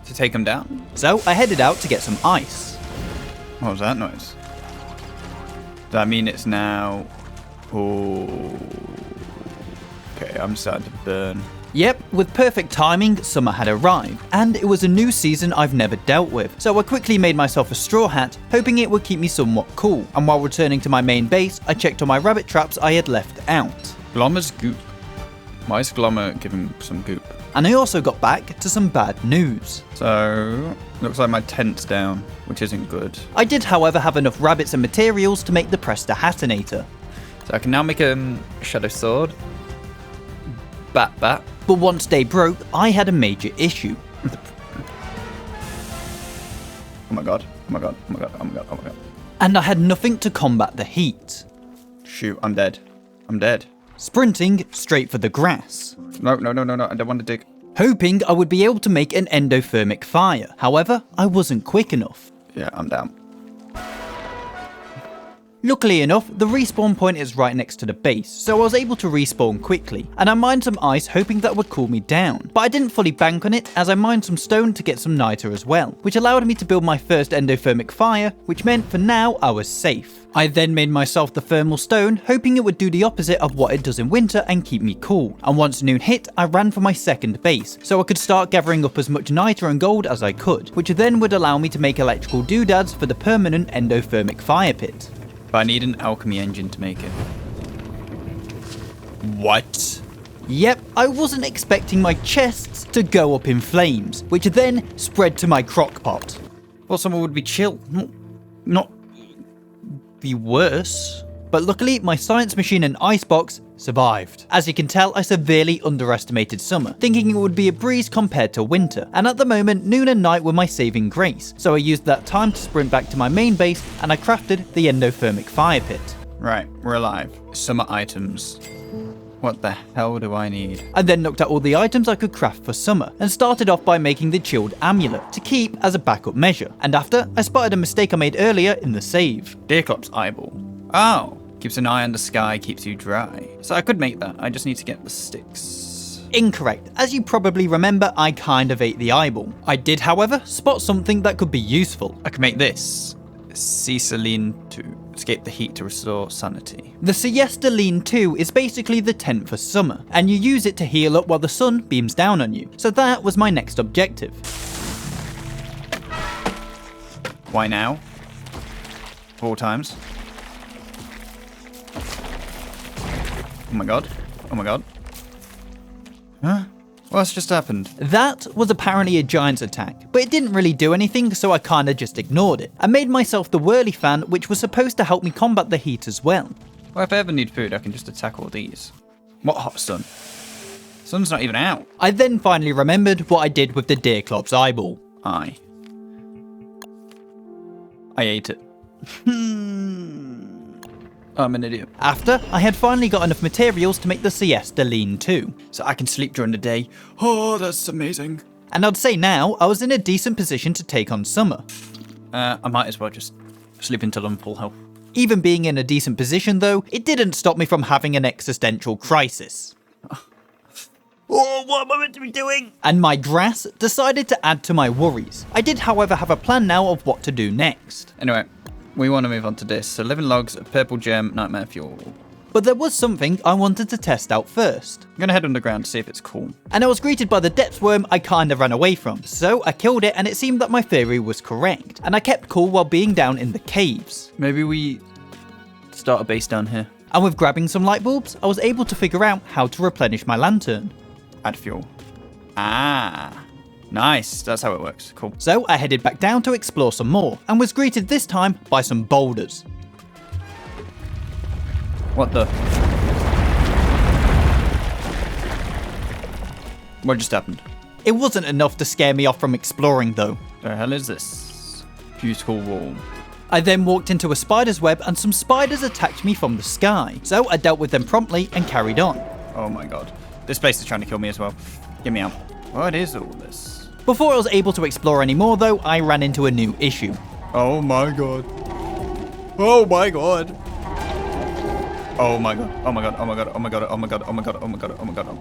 to take them down? So I headed out to get some ice. What was that noise? Does that mean it's now... Oh... Okay, I'm starting to burn. Yep, with perfect timing, summer had arrived, and it was a new season I've never dealt with, so I quickly made myself a straw hat, hoping it would keep me somewhat cool, and while returning to my main base, I checked on my rabbit traps I had left out. Glommer's goop. Why is Glommer giving some goop? And I also got back to some bad news. So, looks like my tent's down, which isn't good. I did however have enough rabbits and materials to make the Prestihatinator. So I can now make a shadow sword. Bat. But once day broke, I had a major issue. Oh my god. Oh my god. Oh my god. Oh my god. Oh my god. And I had nothing to combat the heat. Shoot, I'm dead. I'm dead. Sprinting straight for the grass. No. I don't want to dig. Hoping I would be able to make an endothermic fire. However, I wasn't quick enough. Yeah, I'm down. Luckily enough, the respawn point is right next to the base, so I was able to respawn quickly, and I mined some ice hoping that would cool me down. But I didn't fully bank on it, as I mined some stone to get some niter as well, which allowed me to build my first endothermic fire, which meant for now I was safe. I then made myself the thermal stone, hoping it would do the opposite of what it does in winter and keep me cool. And once noon hit, I ran for my second base, so I could start gathering up as much niter and gold as I could, which then would allow me to make electrical doodads for the permanent endothermic fire pit. But I need an alchemy engine to make it. What? Yep, I wasn't expecting my chests to go up in flames, which then spread to my crock pot. Well, someone would be chill. Not be worse. But luckily, my science machine and icebox survived. As you can tell, I severely underestimated summer, thinking it would be a breeze compared to winter. And at the moment, noon and night were my saving grace. So I used that time to sprint back to my main base, and I crafted the endothermic fire pit. Right, we're alive. Summer items. What the hell do I need? I then looked at all the items I could craft for summer, and started off by making the chilled amulet, to keep as a backup measure. And after, I spotted a mistake I made earlier in the save. Deerclops eyeball. Oh, keeps an eye on the sky, keeps you dry. So I could make that, I just need to get the sticks. Incorrect. As you probably remember, I kind of ate the eyeball. I did, however, spot something that could be useful. I can make this. Cecilene to escape the heat to restore sanity. The Siesta Lean 2 is basically the tent for summer, and you use it to heal up while the sun beams down on you. So that was my next objective. Why now? 4 times. Oh my god. Oh my god. Huh? What's just happened? That was apparently a giant's attack, but it didn't really do anything, so I kinda just ignored it. I made myself the whirly fan, which was supposed to help me combat the heat as well. Well, if I ever need food, I can just attack all these. What hot sun? Sun's not even out. I then finally remembered what I did with the Deerclops eyeball. I ate it. I'm an idiot. After, I had finally got enough materials to make the Siesta Lean 2. So I can sleep during the day. Oh, that's amazing. And I'd say now, I was in a decent position to take on summer. I might as well just sleep until I'm full health. Even being in a decent position though, it didn't stop me from having an existential crisis. Oh, what am I meant to be doing? And my grass decided to add to my worries. I did, however, have a plan now of what to do next. Anyway, we want to move on to this. So 11 logs of purple gem, nightmare fuel. But there was something I wanted to test out first. I'm going to head underground to see if it's cool. And I was greeted by the depth worm I kind of ran away from. So I killed it, and it seemed that my theory was correct. And I kept cool while being down in the caves. Maybe we start a base down here. And with grabbing some light bulbs, I was able to figure out how to replenish my lantern. Add fuel. Ah, nice. That's how it works. Cool. So I headed back down to explore some more, and was greeted this time by some boulders. What the? What just happened? It wasn't enough to scare me off from exploring though. The hell is this? Beautiful wall. I then walked into a spider's web and some spiders attacked me from the sky. So I dealt with them promptly and carried on. Oh my god. This place is trying to kill me as well. Get me out. What is all this? Before I was able to explore any more though, I ran into a new issue. Oh my god. Oh my god. Oh my god. Oh my god. Oh my god. Oh my god. Oh my god. Oh my god. Oh my god. Oh my god.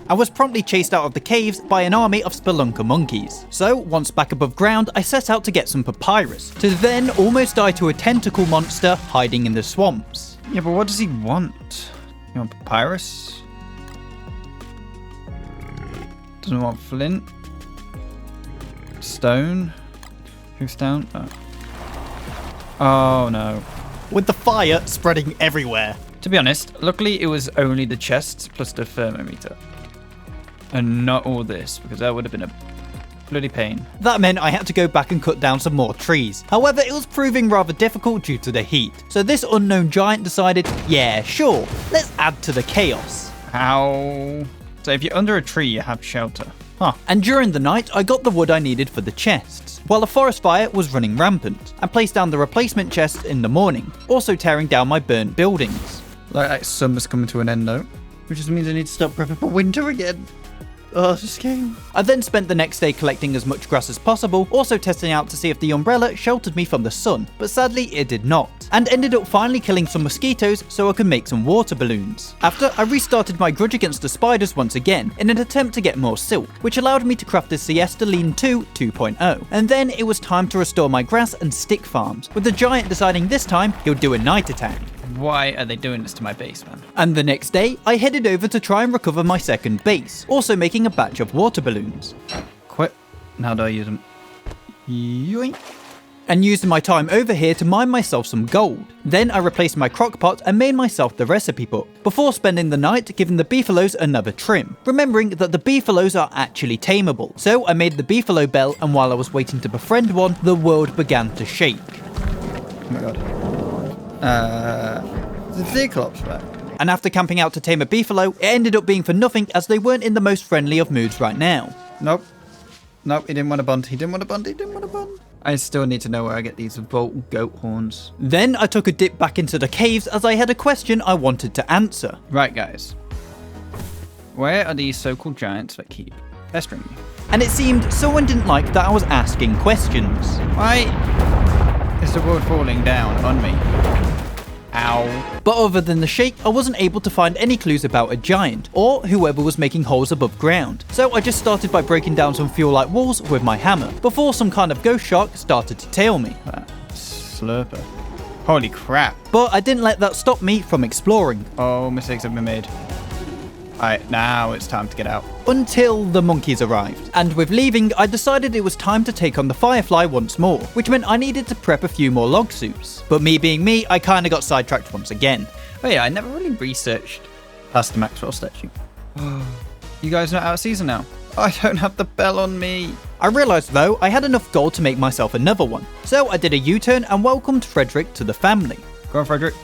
I was promptly chased out of the caves by an army of spelunker monkeys. So once back above ground, I set out to get some papyrus, to then almost die to a tentacle monster hiding in the swamps. Yeah, but what does he want? You want papyrus? Doesn't want flint. Stone. Who's down? Oh no. With the fire spreading everywhere. To be honest, luckily it was only the chests plus the thermometer. And not all this, because that would have been a Bloody pain. That meant I had to go back and cut down some more trees. However, it was proving rather difficult due to the heat. So this unknown giant decided, yeah, sure, let's add to the chaos. How? So if you're under a tree, you have shelter. Huh. And during the night, I got the wood I needed for the chests, while a forest fire was running rampant, and placed down the replacement chest in the morning, also tearing down my burnt buildings. Like summer's coming to an end though, which just means I need to start prepping for winter again. Oh, this game. I then spent the next day collecting as much grass as possible, also testing out to see if the umbrella sheltered me from the sun, but sadly it did not, and ended up finally killing some mosquitoes so I could make some water balloons. After, I restarted my grudge against the spiders once again in an attempt to get more silk, which allowed me to craft the Siesta Lean 2 2.0, and then it was time to restore my grass and stick farms, with the giant deciding this time he'll do a night attack. Why are they doing this to my base, man? And the next day, I headed over to try and recover my second base, also making a batch of water balloons. Quit. How do I use them? Yoink. And used my time over here to mine myself some gold. Then I replaced my crock pot and made myself the recipe book, before spending the night giving the beefaloes another trim, remembering that the beefaloes are actually tameable. So I made the beefalo bell, and while I was waiting to befriend one, the world began to shake. Oh my god. The Cyclops back. And after camping out to tame a beefalo, it ended up being for nothing as they weren't in the most friendly of moods right now. Nope. Nope, he didn't want a bond. He didn't want a bond. He didn't want a bond. I still need to know where I get these Volt goat horns. Then I took a dip back into the caves as I had a question I wanted to answer. Right, guys. Where are these so-called giants that keep pestering me? And it seemed someone didn't like that I was asking questions. Why is the world falling down on me? Ow. But other than the shake, I wasn't able to find any clues about a giant, or whoever was making holes above ground. So I just started by breaking down some fuel-like walls with my hammer, before some kind of ghost shark started to tail me. Slurper. Holy crap. But I didn't let that stop me from exploring. Oh, mistakes have been made. Alright, now it's time to get out. Until the monkeys arrived. And with leaving, I decided it was time to take on the Firefly once more, which meant I needed to prep a few more log suits. But me being me, I kinda got sidetracked once again. Oh yeah, I never really researched past the Maxwell statue. You guys not out of season now? I don't have the bell on me. I realised though, I had enough gold to make myself another one. So I did a U-turn and welcomed Frederick to the family. Go on, Frederick.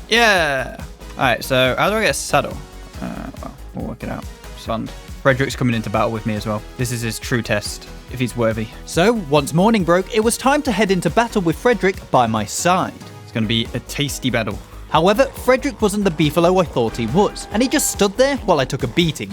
Yeah! Alright, so how do I get a saddle? Well, we'll work it out. Fun. Frederick's coming into battle with me as well. This is his true test, if he's worthy. So, once morning broke, it was time to head into battle with Frederick by my side. It's going to be a tasty battle. However, Frederick wasn't the beefalo I thought he was, and he just stood there while I took a beating.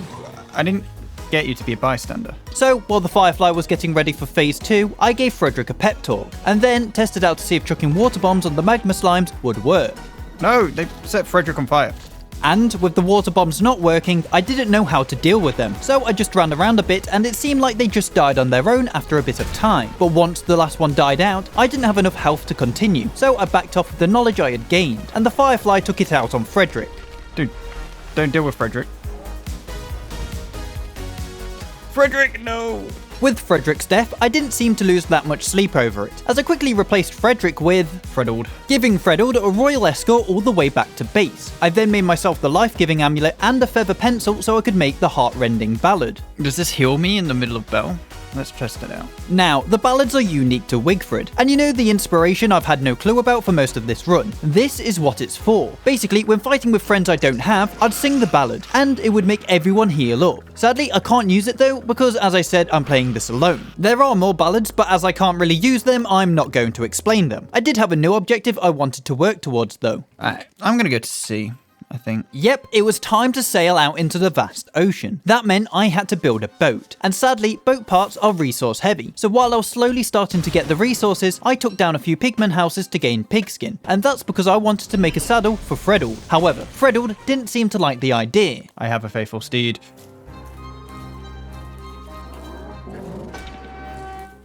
I didn't get you to be a bystander. So, while the Firefly was getting ready for phase 2, I gave Frederick a pep talk, and then tested out to see if chucking water bombs on the magma slimes would work. No, they set Frederick on fire. And with the water bombs not working, I didn't know how to deal with them, so I just ran around a bit and it seemed like they just died on their own after a bit of time. But once the last one died out, I didn't have enough health to continue, so I backed off with the knowledge I had gained, and the Firefly took it out on Frederick. Dude, don't deal with Frederick. Frederick, no! With Frederick's death, I didn't seem to lose that much sleep over it, as I quickly replaced Frederick with Freddled, giving Freddled a royal escort all the way back to base. I then made myself the life-giving amulet and a feather pencil so I could make the heart-rending ballad. Does this heal me in the middle of battle? Let's test it out. Now, the ballads are unique to Wigfrid, and you know the inspiration I've had no clue about for most of this run. This is what it's for. Basically, when fighting with friends I don't have, I'd sing the ballad, and it would make everyone heal up. Sadly, I can't use it though, because as I said, I'm playing this alone. There are more ballads, but as I can't really use them, I'm not going to explain them. I did have a new objective I wanted to work towards though. Alright, I'm gonna go to sea, I think. Yep, it was time to sail out into the vast ocean. That meant I had to build a boat, and sadly, boat parts are resource heavy, so while I was slowly starting to get the resources, I took down a few pigman houses to gain pigskin, and that's because I wanted to make a saddle for Freddled. However, Freddled didn't seem to like the idea. I have a faithful steed.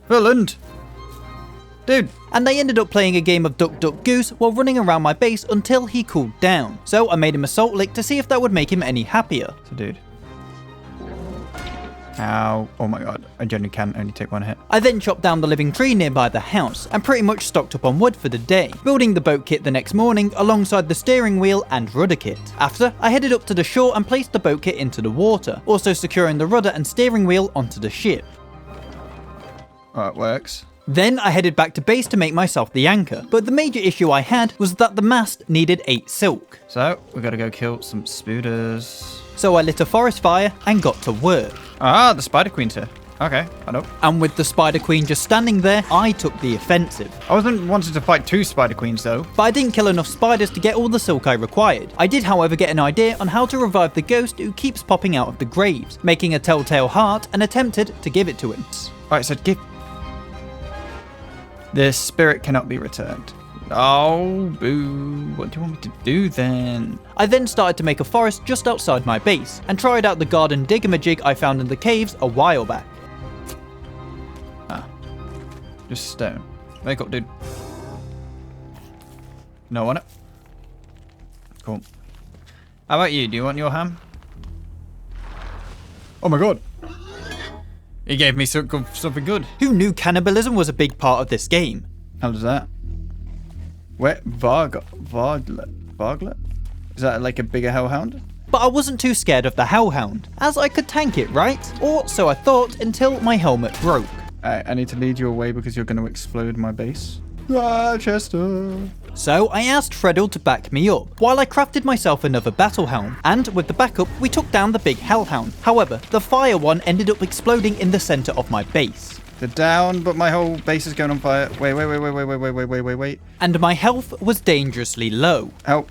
Roland! Dude! And they ended up playing a game of Duck Duck Goose while running around my base until he cooled down. So I made him a salt lick to see if that would make him any happier. So dude. Ow. Oh my god. I generally can only take one hit. I then chopped down the living tree nearby the house and pretty much stocked up on wood for the day, building the boat kit the next morning alongside the steering wheel and rudder kit. After, I headed up to the shore and placed the boat kit into the water, also securing the rudder and steering wheel onto the ship. Oh, it works. Then I headed back to base to make myself the anchor, but the major issue I had was that the mast needed 8 silk. So, we gotta go kill some spooters. So I lit a forest fire and got to work. Ah, the Spider Queen's here. Okay, I know. And with the Spider Queen just standing there, I took the offensive. I wasn't wanting to fight 2 Spider Queens though. But I didn't kill enough spiders to get all the silk I required. I did, however, get an idea on how to revive the ghost who keeps popping out of the graves, making a telltale heart and attempted to give it to him. Alright, so give... The spirit cannot be returned. Oh, boo. What do you want me to do then? I then started to make a forest just outside my base, and tried out the garden diggamajig I found in the caves a while back. Ah. Just stone. Wake up, dude. No one. Cool. How about you? Do you want your ham? Oh my god. He gave me something good. Who knew cannibalism was a big part of this game? How does that? Where? Varglet? Is that like a bigger hellhound? But I wasn't too scared of the hellhound, as I could tank it, right? Or so I thought until my helmet broke. I need to lead you away because you're going to explode my base. Ah, Chester. So I asked Freddle to back me up, while I crafted myself another battle helm, and with the backup we took down the big hellhound. However, the fire one ended up exploding in the center of my base. They're down, but my whole base is going on fire. Wait. And my health was dangerously low. Help.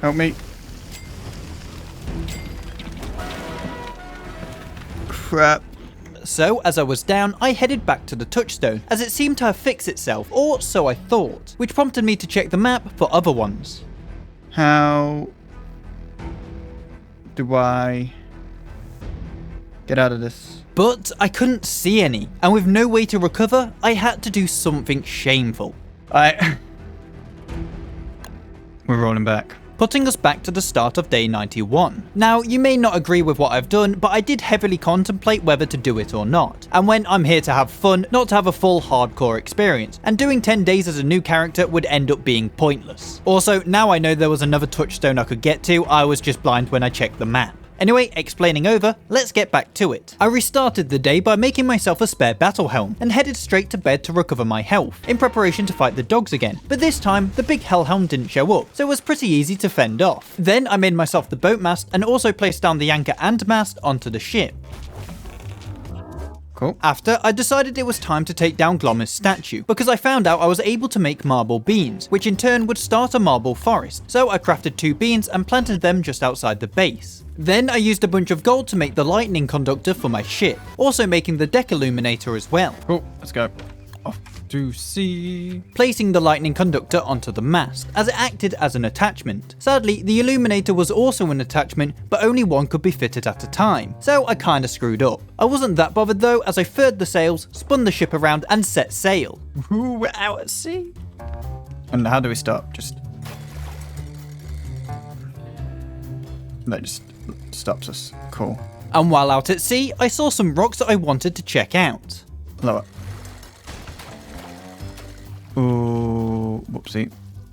Help me. Crap. So, as I was down, I headed back to the touchstone, as it seemed to have fixed itself, or so I thought, which prompted me to check the map for other ones. How do I get out of this? But I couldn't see any, and with no way to recover, I had to do something shameful. We're rolling back. Putting us back to the start of day 91. Now, you may not agree with what I've done, but I did heavily contemplate whether to do it or not. And when I'm here to have fun, not to have a full hardcore experience, and doing 10 days as a new character would end up being pointless. Also, now I know there was another touchstone I could get to, I was just blind when I checked the map. Anyway, explaining over, let's get back to it. I restarted the day by making myself a spare battle helm, and headed straight to bed to recover my health, in preparation to fight the dogs again. But this time, the big hellhound didn't show up, so it was pretty easy to fend off. Then I made myself the boat mast, and also placed down the anchor and mast onto the ship. Cool. After, I decided it was time to take down Glommer's statue, because I found out I was able to make marble beans, which in turn would start a marble forest. So I crafted 2 beans and planted them just outside the base. Then I used a bunch of gold to make the lightning conductor for my ship, also making the deck illuminator as well. Cool, let's go. Off to sea. Placing the lightning conductor onto the mast, as it acted as an attachment. Sadly, the illuminator was also an attachment, but only one could be fitted at a time, so I kinda screwed up. I wasn't that bothered though, as I furred the sails, spun the ship around and set sail. Ooh, we're out at sea. And how do we stop? Just... That just stops us. Cool. And while out at sea, I saw some rocks that I wanted to check out. Lower. Ooh, whoopsie.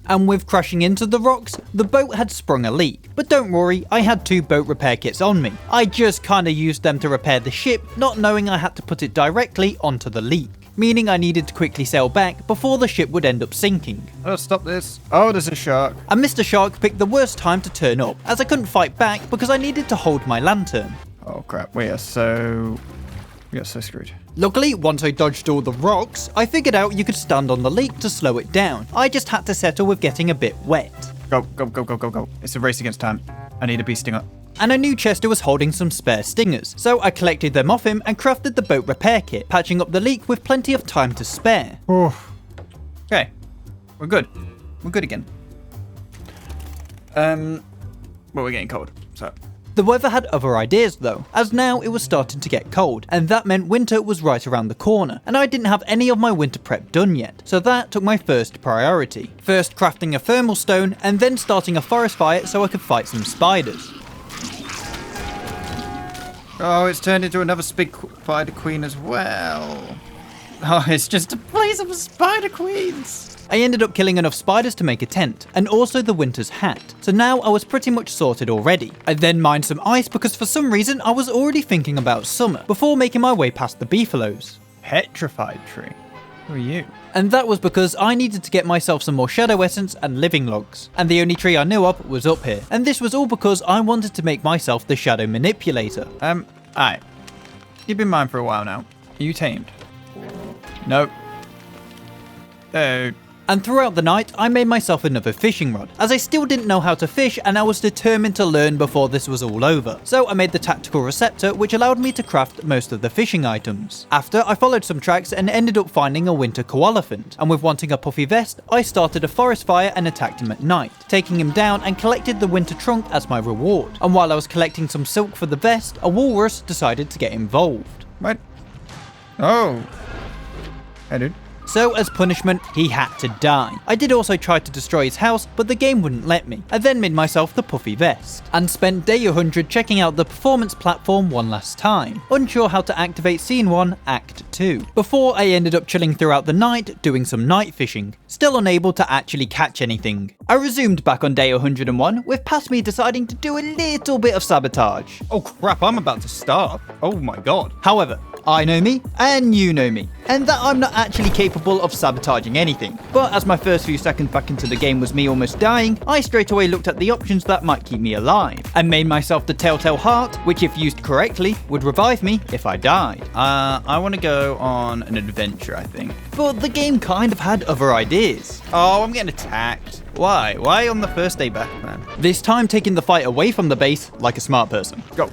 And with crashing into the rocks, the boat had sprung a leak. But don't worry, I had 2 boat repair kits on me. I just kinda used them to repair the ship, not knowing I had to put it directly onto the leak. Meaning I needed to quickly sail back before the ship would end up sinking. Oh, stop this. Oh, there's a shark. And Mr. Shark picked the worst time to turn up, as I couldn't fight back because I needed to hold my lantern. Oh, crap. We are so screwed. Luckily, once I dodged all the rocks, I figured out you could stand on the leak to slow it down. I just had to settle with getting a bit wet. Go. It's a race against time. I need a bee stinger. And I knew Chester was holding some spare stingers, so I collected them off him and crafted the boat repair kit, patching up the leak with plenty of time to spare. Okay, we're good. We're good again. But we're getting cold, so... The weather had other ideas though, as now it was starting to get cold, and that meant winter was right around the corner, and I didn't have any of my winter prep done yet, so that took my first priority. First crafting a thermal stone, and then starting a forest fire so I could fight some spiders. Oh, it's turned into another spider queen as well. Oh, it's just a place of spider queens. I ended up killing enough spiders to make a tent, and also the winter's hat, so now I was pretty much sorted already. I then mined some ice because for some reason I was already thinking about summer, before making my way past the beefaloes. Petrified tree. Who are you? And that was because I needed to get myself some more shadow essence and living logs. And the only tree I knew of was up here. And this was all because I wanted to make myself the shadow manipulator. Alright. You've been mine for a while now. Are you tamed? No. Oh. And throughout the night, I made myself another fishing rod, as I still didn't know how to fish and I was determined to learn before this was all over. So I made the tactical receptor, which allowed me to craft most of the fishing items. After, I followed some tracks and ended up finding a winter koalefant, and with wanting a puffy vest, I started a forest fire and attacked him at night, taking him down and collected the winter trunk as my reward. And while I was collecting some silk for the vest, a walrus decided to get involved. What? Oh. Hey, dude. So as punishment, he had to die. I did also try to destroy his house, but the game wouldn't let me. I then made myself the puffy vest, and spent day 100 checking out the performance platform one last time, unsure how to activate Scene 1, Act 2, before I ended up chilling throughout the night doing some night fishing, still unable to actually catch anything. I resumed back on day 101, with past me deciding to do a little bit of sabotage. Oh crap, I'm about to starve. Oh my god. However, I know me, and you know me, and that I'm not actually capable of sabotaging anything. But as my first few seconds back into the game was me almost dying, I straight away looked at the options that might keep me alive, and made myself the Telltale Heart, which if used correctly, would revive me if I died. I want to go on an adventure, I think. But the game kind of had other ideas. Oh, I'm getting attacked. Why? Why on the first day back, man? This time taking the fight away from the base like a smart person. Go.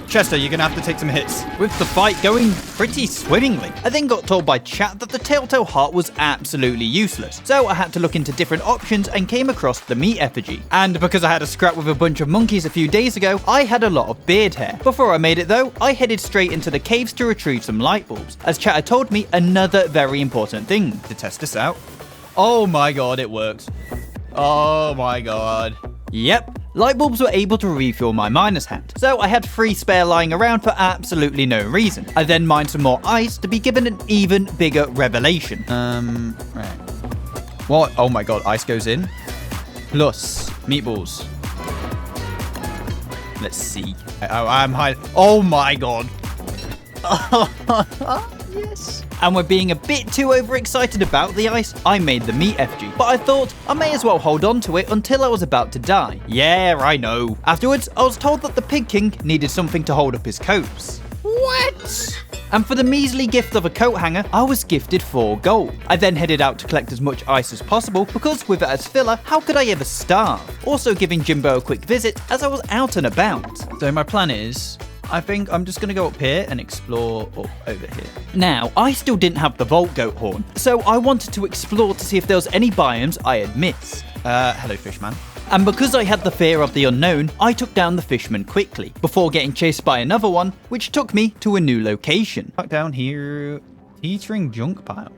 Chester, you're gonna have to take some hits. With the fight going pretty swimmingly. I then got told by chat that the Telltale Heart was absolutely useless, so I had to look into different options and came across the meat effigy. And because I had a scrap with a bunch of monkeys a few days ago, I had a lot of beard hair. Before I made it though, I headed straight into the caves to retrieve some light bulbs, as chat had told me another very important thing. To test this out. Oh my god, it works. Oh my god. Yep, light bulbs were able to refuel my miner's hat, so I had 3 spare lying around for absolutely no reason. I then mined some more ice to be given an even bigger revelation. Right. What? Oh my god, ice goes in. Plus, meatballs. Let's see. I'm high. Oh my god. Yes. And with being a bit too overexcited about the ice, I made the meat effigy. But I thought I may as well hold on to it until I was about to die. Yeah, I know. Afterwards, I was told that the Pig King needed something to hold up his coats. What? And for the measly gift of a coat hanger, I was gifted 4 gold. I then headed out to collect as much ice as possible because with it as filler, how could I ever starve? Also giving Jimbo a quick visit as I was out and about. So my plan is, I think I'm just going to go up here and explore over here. Now, I still didn't have the Vault Goat horn, so I wanted to explore to see if there was any biomes I had missed. Hello, fishman. And because I had the fear of the unknown, I took down the fishman quickly, before getting chased by another one, which took me to a new location. Back down here, teetering junk pile.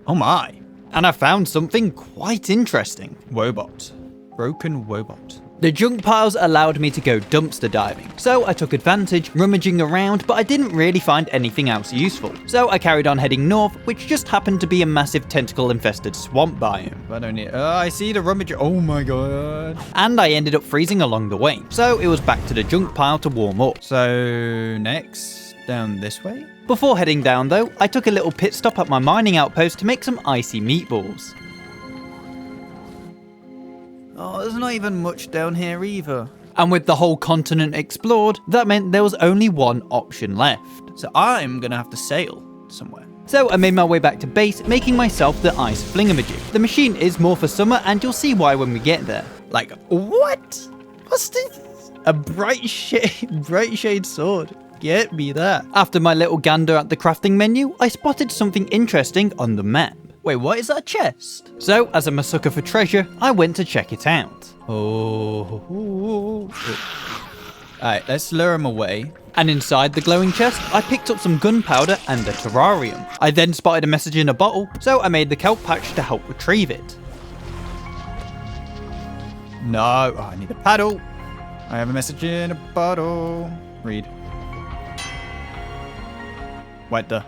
Oh my. And I found something quite interesting. Wobot. Broken Wobot. The junk piles allowed me to go dumpster diving, so I took advantage, rummaging around, but I didn't really find anything else useful. So I carried on heading north, which just happened to be a massive tentacle-infested swamp biome. I don't need. I see the rummage. Oh my god. And I ended up freezing along the way, so it was back to the junk pile to warm up. So next, down this way? Before heading down though, I took a little pit stop at my mining outpost to make some icy meatballs. Oh, there's not even much down here either. And with the whole continent explored, that meant there was only one option left. So I'm gonna have to sail somewhere. So I made my way back to base, making myself the ice flingamajig. The machine is more for summer, and you'll see why when we get there. Like, what? What's this? A bright shade sword. Get me that. After my little gander at the crafting menu, I spotted something interesting on the map. Wait, what is that chest? So, as I'm a sucker for treasure, I went to check it out. Oh. Alright, let's lure him away. And inside the glowing chest, I picked up some gunpowder and a terrarium. I then spotted a message in a bottle, so I made the kelp patch to help retrieve it. No, I need a paddle. I have a message in a bottle. Read. What the?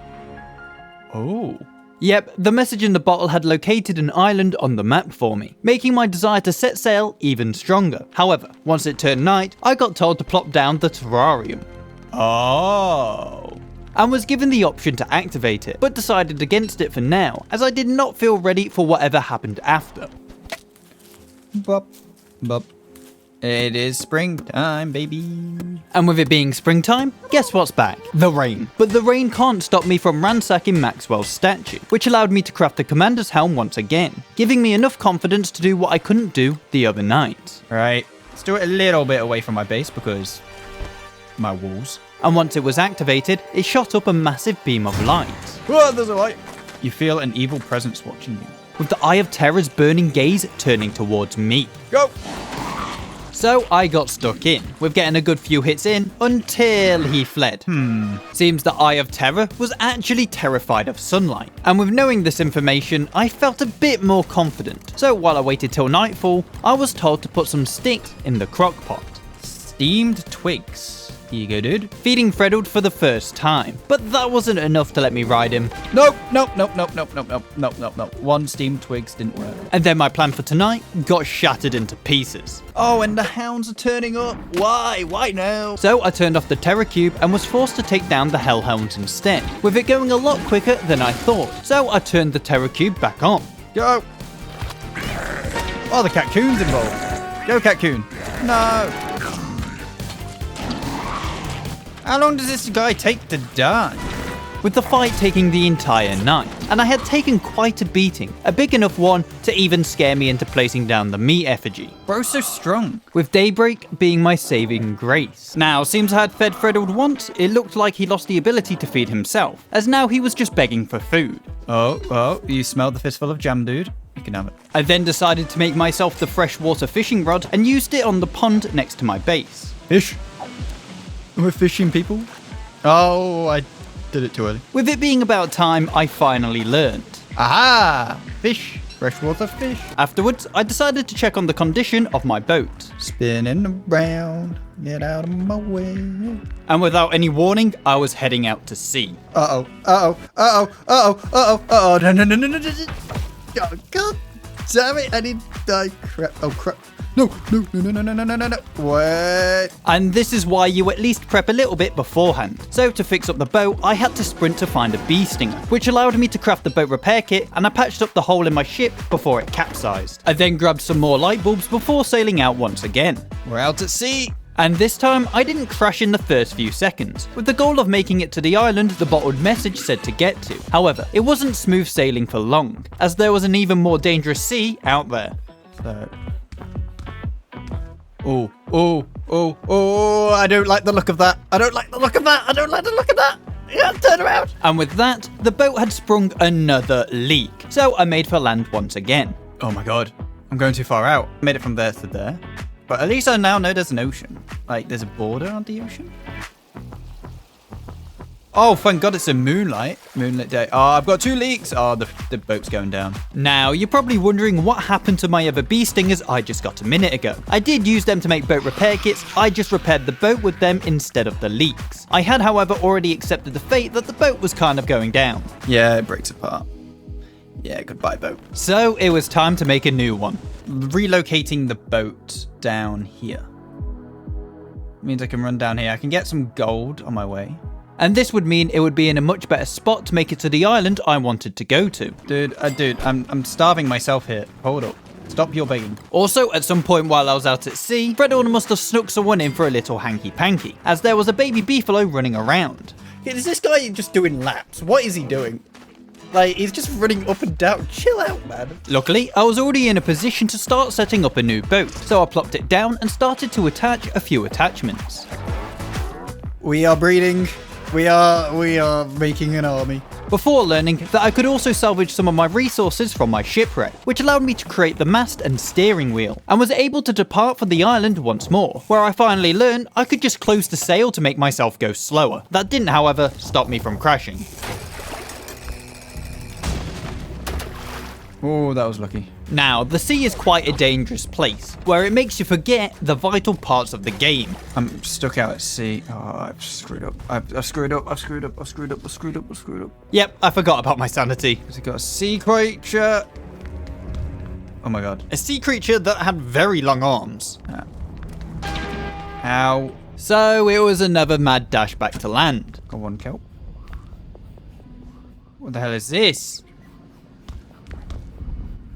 Oh. Yep, the message in the bottle had located an island on the map for me, making my desire to set sail even stronger. However, once it turned night, I got told to plop down the terrarium. Oh. And was given the option to activate it, but decided against it for now, as I did not feel ready for whatever happened after. Bop, bop. It is springtime, baby. And with it being springtime, guess what's back? The rain. But the rain can't stop me from ransacking Maxwell's statue, which allowed me to craft the commander's helm once again, giving me enough confidence to do what I couldn't do the other night. Right, let's do it a little bit away from my base because my walls. And once it was activated, it shot up a massive beam of light. Oh, there's a light. You feel an evil presence watching you. With the Eye of Terror's burning gaze turning towards me. Go! So I got stuck in, with getting a good few hits in until he fled. Seems the Eye of Terror was actually terrified of sunlight. And with knowing this information, I felt a bit more confident. So while I waited till nightfall, I was told to put some sticks in the crock pot. Steamed twigs. Here you go, dude. Feeding Freddled for the first time, but that wasn't enough to let me ride him. Nope. One steamed twigs didn't work. And then my plan for tonight got shattered into pieces. Oh, and the hounds are turning up. Why? Why now? So I turned off the Terror Cube and was forced to take down the Hellhounds instead, with it going a lot quicker than I thought. So I turned the Terror Cube back on. Go. Oh, the Catcoon's involved. Go, Catcoon. No. How long does this guy take to die? With the fight taking the entire night, and I had taken quite a beating, a big enough one to even scare me into placing down the meat effigy. Bro's so strong. With daybreak being my saving grace. Now, seems I had fed Freddled once, it looked like he lost the ability to feed himself, as now he was just begging for food. Oh, you smelled the fistful of jam, dude. You can have it. I then decided to make myself the freshwater fishing rod and used it on the pond next to my base. Fish. We're fishing, people. Oh, I did it too early. With it being about time, I finally learned. Aha! Fish. Freshwater fish. Afterwards, I decided to check on the condition of my boat. Spinning around. Get out of my way. And without any warning, I was heading out to sea. No. Oh, God damn it. I need to die. Crap. Oh, crap. No. What? And this is why you at least prep a little bit beforehand. So to fix up the boat, I had to sprint to find a bee stinger, which allowed me to craft the boat repair kit, and I patched up the hole in my ship before it capsized. I then grabbed some more light bulbs before sailing out once again. We're out at sea. And this time, I didn't crash in the first few seconds, with the goal of making it to the island the bottled message said to get to. However, it wasn't smooth sailing for long, as there was an even more dangerous sea out there. So... Oh, I don't like the look of that. Yeah, turn around. And with that, the boat had sprung another leak, so I made for land once again. Oh my God, I'm going too far out. I made it from there to there. But at least I now know there's an ocean. Like, there's a border on the ocean. Oh, thank God it's a moonlit day. Oh, I've got 2 leaks. Oh, the boat's going down. Now, you're probably wondering what happened to my other bee stingers I just got a minute ago. I did use them to make boat repair kits, I just repaired the boat with them instead of the leaks. I had, however, already accepted the fate that the boat was kind of going down. Yeah, it breaks apart. Yeah, goodbye, boat. So it was time to make a new one. Relocating the boat down here. Means I can run down here. I can get some gold on my way. And this would mean it would be in a much better spot to make it to the island I wanted to go to. Dude, I'm starving myself here. Hold up. Stop your begging. Also, at some point while I was out at sea, Freddled must have snuck someone in for a little hanky-panky, as there was a baby beefalo running around. Is this guy just doing laps? What is he doing? Like, he's just running up and down. Chill out, man. Luckily, I was already in a position to start setting up a new boat, so I plopped it down and started to attach a few attachments. We are breeding. We are making an army. Before learning that I could also salvage some of my resources from my shipwreck, which allowed me to create the mast and steering wheel, and was able to depart for the island once more, where I finally learned I could just close the sail to make myself go slower. That didn't, however, stop me from crashing. Oh, that was lucky. Now, the sea is quite a dangerous place, where it makes you forget the vital parts of the game. I'm stuck out at sea. Oh, I've screwed up. I've screwed up. Yep, I forgot about my sanity. Has it got a sea creature? Oh my god. A sea creature that had very long arms. Ow. So it was another mad dash back to land. Got one kelp. What the hell is this?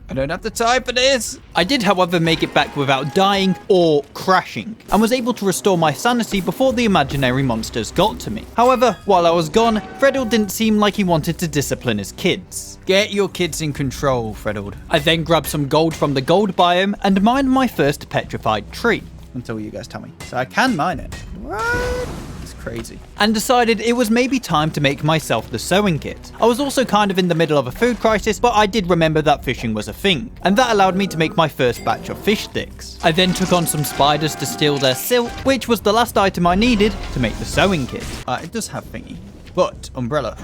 I don't have the time for this. I did, however, make it back without dying or crashing, and was able to restore my sanity before the imaginary monsters got to me. However, while I was gone, Freddle didn't seem like he wanted to discipline his kids. Get your kids in control, Freddle. I then grabbed some gold from the gold biome and mined my first petrified tree. Until you guys tell me. So I can mine it. What? It's crazy. And decided it was maybe time to make myself the sewing kit. I was also kind of in the middle of a food crisis, but I did remember that fishing was a thing, and that allowed me to make my first batch of fish sticks. I then took on some spiders to steal their silk, which was the last item I needed to make the sewing kit. It does have thingy, but umbrella.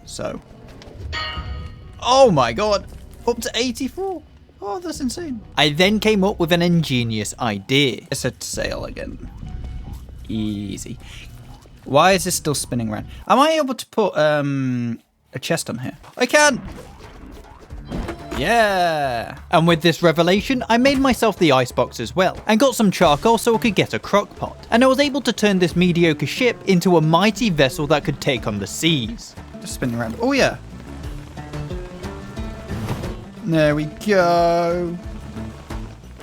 So. Oh my god. Up to 84. Oh, that's insane. I then came up with an ingenious idea. I said sail again. Easy. Why is this still spinning around? Am I able to put a chest on here? I can! Yeah! And with this revelation, I made myself the icebox as well, and got some charcoal so I could get a crock pot. And I was able to turn this mediocre ship into a mighty vessel that could take on the seas. Just spinning around. Oh yeah! There we go.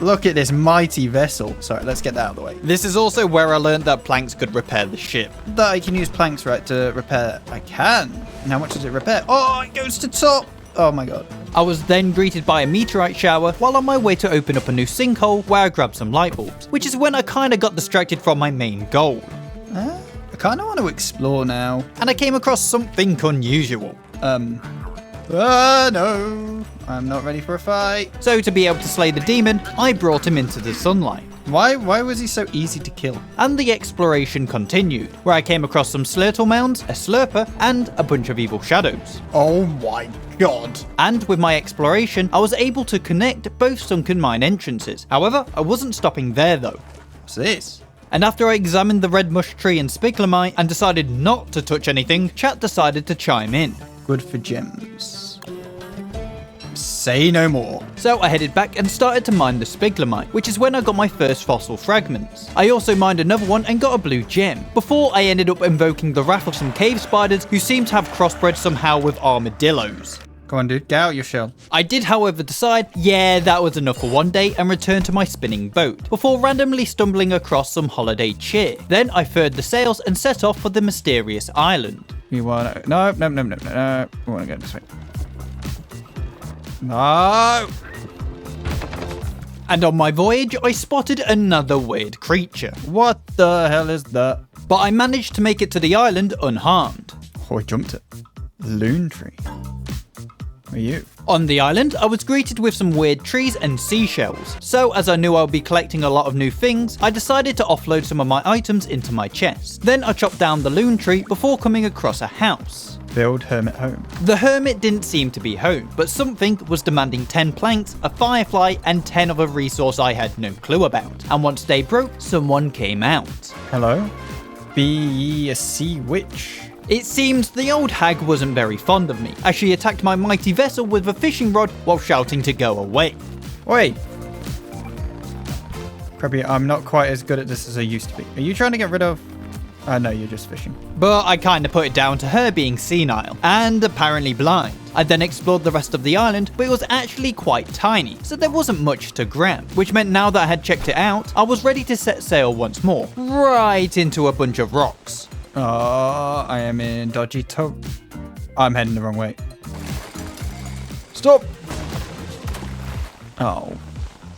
Look at this mighty vessel. Sorry, let's get that out of the way. This is also where I learned that planks could repair the ship. That I can use planks, right, to repair. I can. And how much does it repair? Oh, it goes to top. Oh my god. I was then greeted by a meteorite shower while on my way to open up a new sinkhole where I grabbed some light bulbs, which is when I kind of got distracted from my main goal. I kind of want to explore now. And I came across something unusual. No, I'm not ready for a fight. So to be able to slay the demon, I brought him into the sunlight. Why was he so easy to kill? And the exploration continued, where I came across some slurtle mounds, a slurper, and a bunch of evil shadows. Oh my god. And with my exploration, I was able to connect both sunken mine entrances. However, I wasn't stopping there though. What's this? And after I examined the red mush tree and spiglamite and decided not to touch anything, chat decided to chime in. Good for gems. Say no more. So I headed back and started to mine the spiglamite, which is when I got my first fossil fragments. I also mined another one and got a blue gem, before I ended up invoking the wrath of some cave spiders who seem to have crossbred somehow with armadillos. Go on, dude, get out your shell. I did, however, decide, yeah, that was enough for one day and returned to my spinning boat, before randomly stumbling across some holiday cheer. Then I furred the sails and set off for the mysterious island. You wanna... No. We wanna go this way. No! And on my voyage, I spotted another weird creature. What the hell is that? But I managed to make it to the island unharmed. Oh, I jumped it. Loon tree. Who are you? On the island, I was greeted with some weird trees and seashells. So as I knew I would be collecting a lot of new things, I decided to offload some of my items into my chest. Then I chopped down the loon tree before coming across a house. Build hermit home. The hermit didn't seem to be home, but something was demanding 10 planks, a firefly, and 10 of a resource I had no clue about. And once day broke, someone came out. Hello? Be ye a sea witch? It seems the old hag wasn't very fond of me, as she attacked my mighty vessel with a fishing rod while shouting to go away. Wait. Krabby, I'm not quite as good at this as I used to be. Are you trying to get rid of... no, you're just fishing. But I kinda put it down to her being senile, and apparently blind. I then explored the rest of the island, but it was actually quite tiny, so there wasn't much to grab, which meant now that I had checked it out, I was ready to set sail once more, right into a bunch of rocks. Oh, I am in dodgy toe. I'm heading the wrong way. Stop! Oh.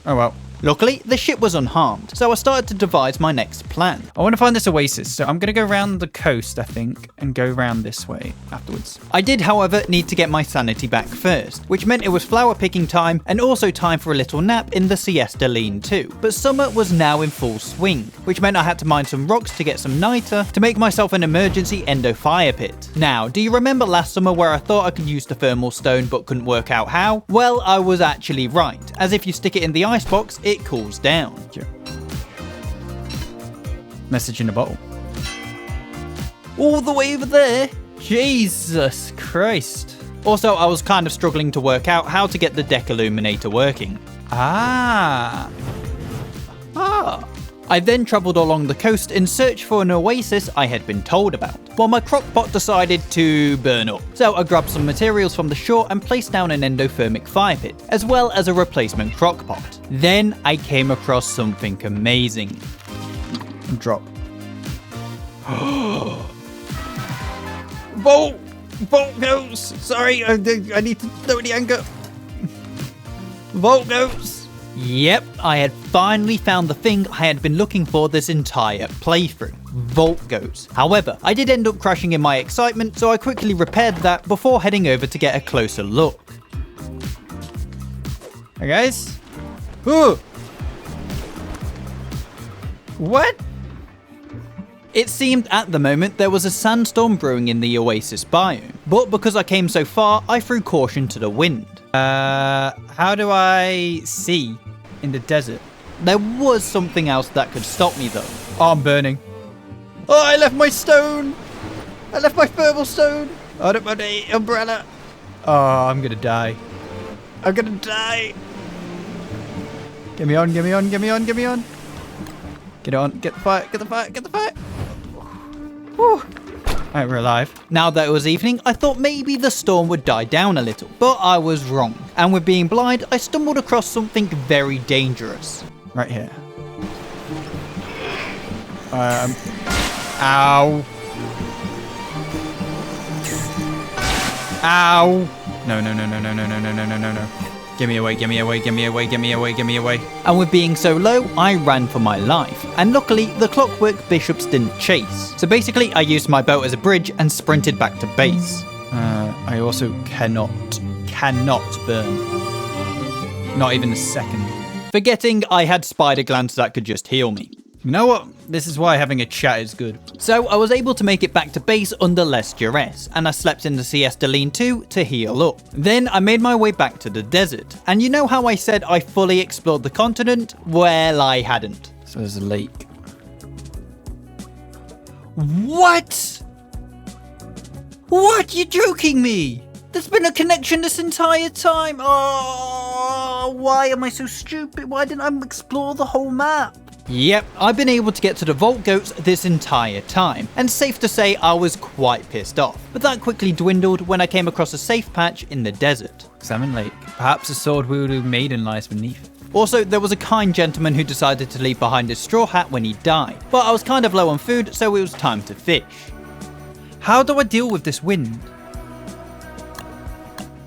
Oh well. Luckily, the ship was unharmed, so I started to devise my next plan. I want to find this oasis, so I'm going to go around the coast, I think, and go around this way afterwards. I did, however, need to get my sanity back first, which meant it was flower picking time and also time for a little nap in the siesta lean-to. But summer was now in full swing, which meant I had to mine some rocks to get some niter to make myself an emergency endo fire pit. Now, do you remember last summer where I thought I could use the thermal stone but couldn't work out how? Well, I was actually right, as if you stick it in the icebox, it cools down. Sure. Message in a bottle. All the way over there? Jesus Christ. Also, I was kind of struggling to work out how to get the deck illuminator working. Ah. I then travelled along the coast in search for an oasis I had been told about, while my crockpot decided to burn up. So I grabbed some materials from the shore and placed down an endothermic fire pit, as well as a replacement crockpot. Then I came across something amazing. Drop. Vault goes! Sorry, I need to lower the anchor. Vault goes! Yep, I had finally found the thing I had been looking for this entire playthrough. Vault goes. However, I did end up crashing in my excitement, so I quickly repaired that before heading over to get a closer look. Hey guys. Ooh. What? It seemed at the moment there was a sandstorm brewing in the oasis biome, but because I came so far, I threw caution to the wind. How do I see in the desert? There was something else that could stop me though. Oh, I'm burning. Oh, I left my stone! I left my thermal stone! I don't want the umbrella! Oh, I'm gonna die. I'm gonna die! Get me on, get me on, get me on, get me on. Get on, get the fire, get the fire, get the fire! Whew. Alright, we're alive. Now that it was evening, I thought maybe the storm would die down a little, but I was wrong. And with being blind, I stumbled across something very dangerous. Right here. Ow. Ow. No, no, no, no, no, no, no, no, no, no, no, no. Get me away, get me away, get me away, get me away, get me away. And with being so low, I ran for my life. And luckily, the clockwork bishops didn't chase. So basically, I used my boat as a bridge and sprinted back to base. I also cannot burn. Not even a second. Forgetting I had spider glands that could just heal me. You know what? This is why having a chat is good. So I was able to make it back to base under less duress, and I slept in the siesta lean-to to heal up. Then I made my way back to the desert. And you know how I said I fully explored the continent? Well, I hadn't. So there's a lake. What? What? You're joking me? There's been a connection this entire time. Oh, why am I so stupid? Why didn't I explore the whole map? Yep, I've been able to get to the Vault Goats this entire time, and safe to say I was quite pissed off. But that quickly dwindled when I came across a safe patch in the desert. Salmon Lake. Perhaps a sword-wielding maiden lies beneath. Also, there was a kind gentleman who decided to leave behind his straw hat when he died, but I was kind of low on food, so it was time to fish. How do I deal with this wind?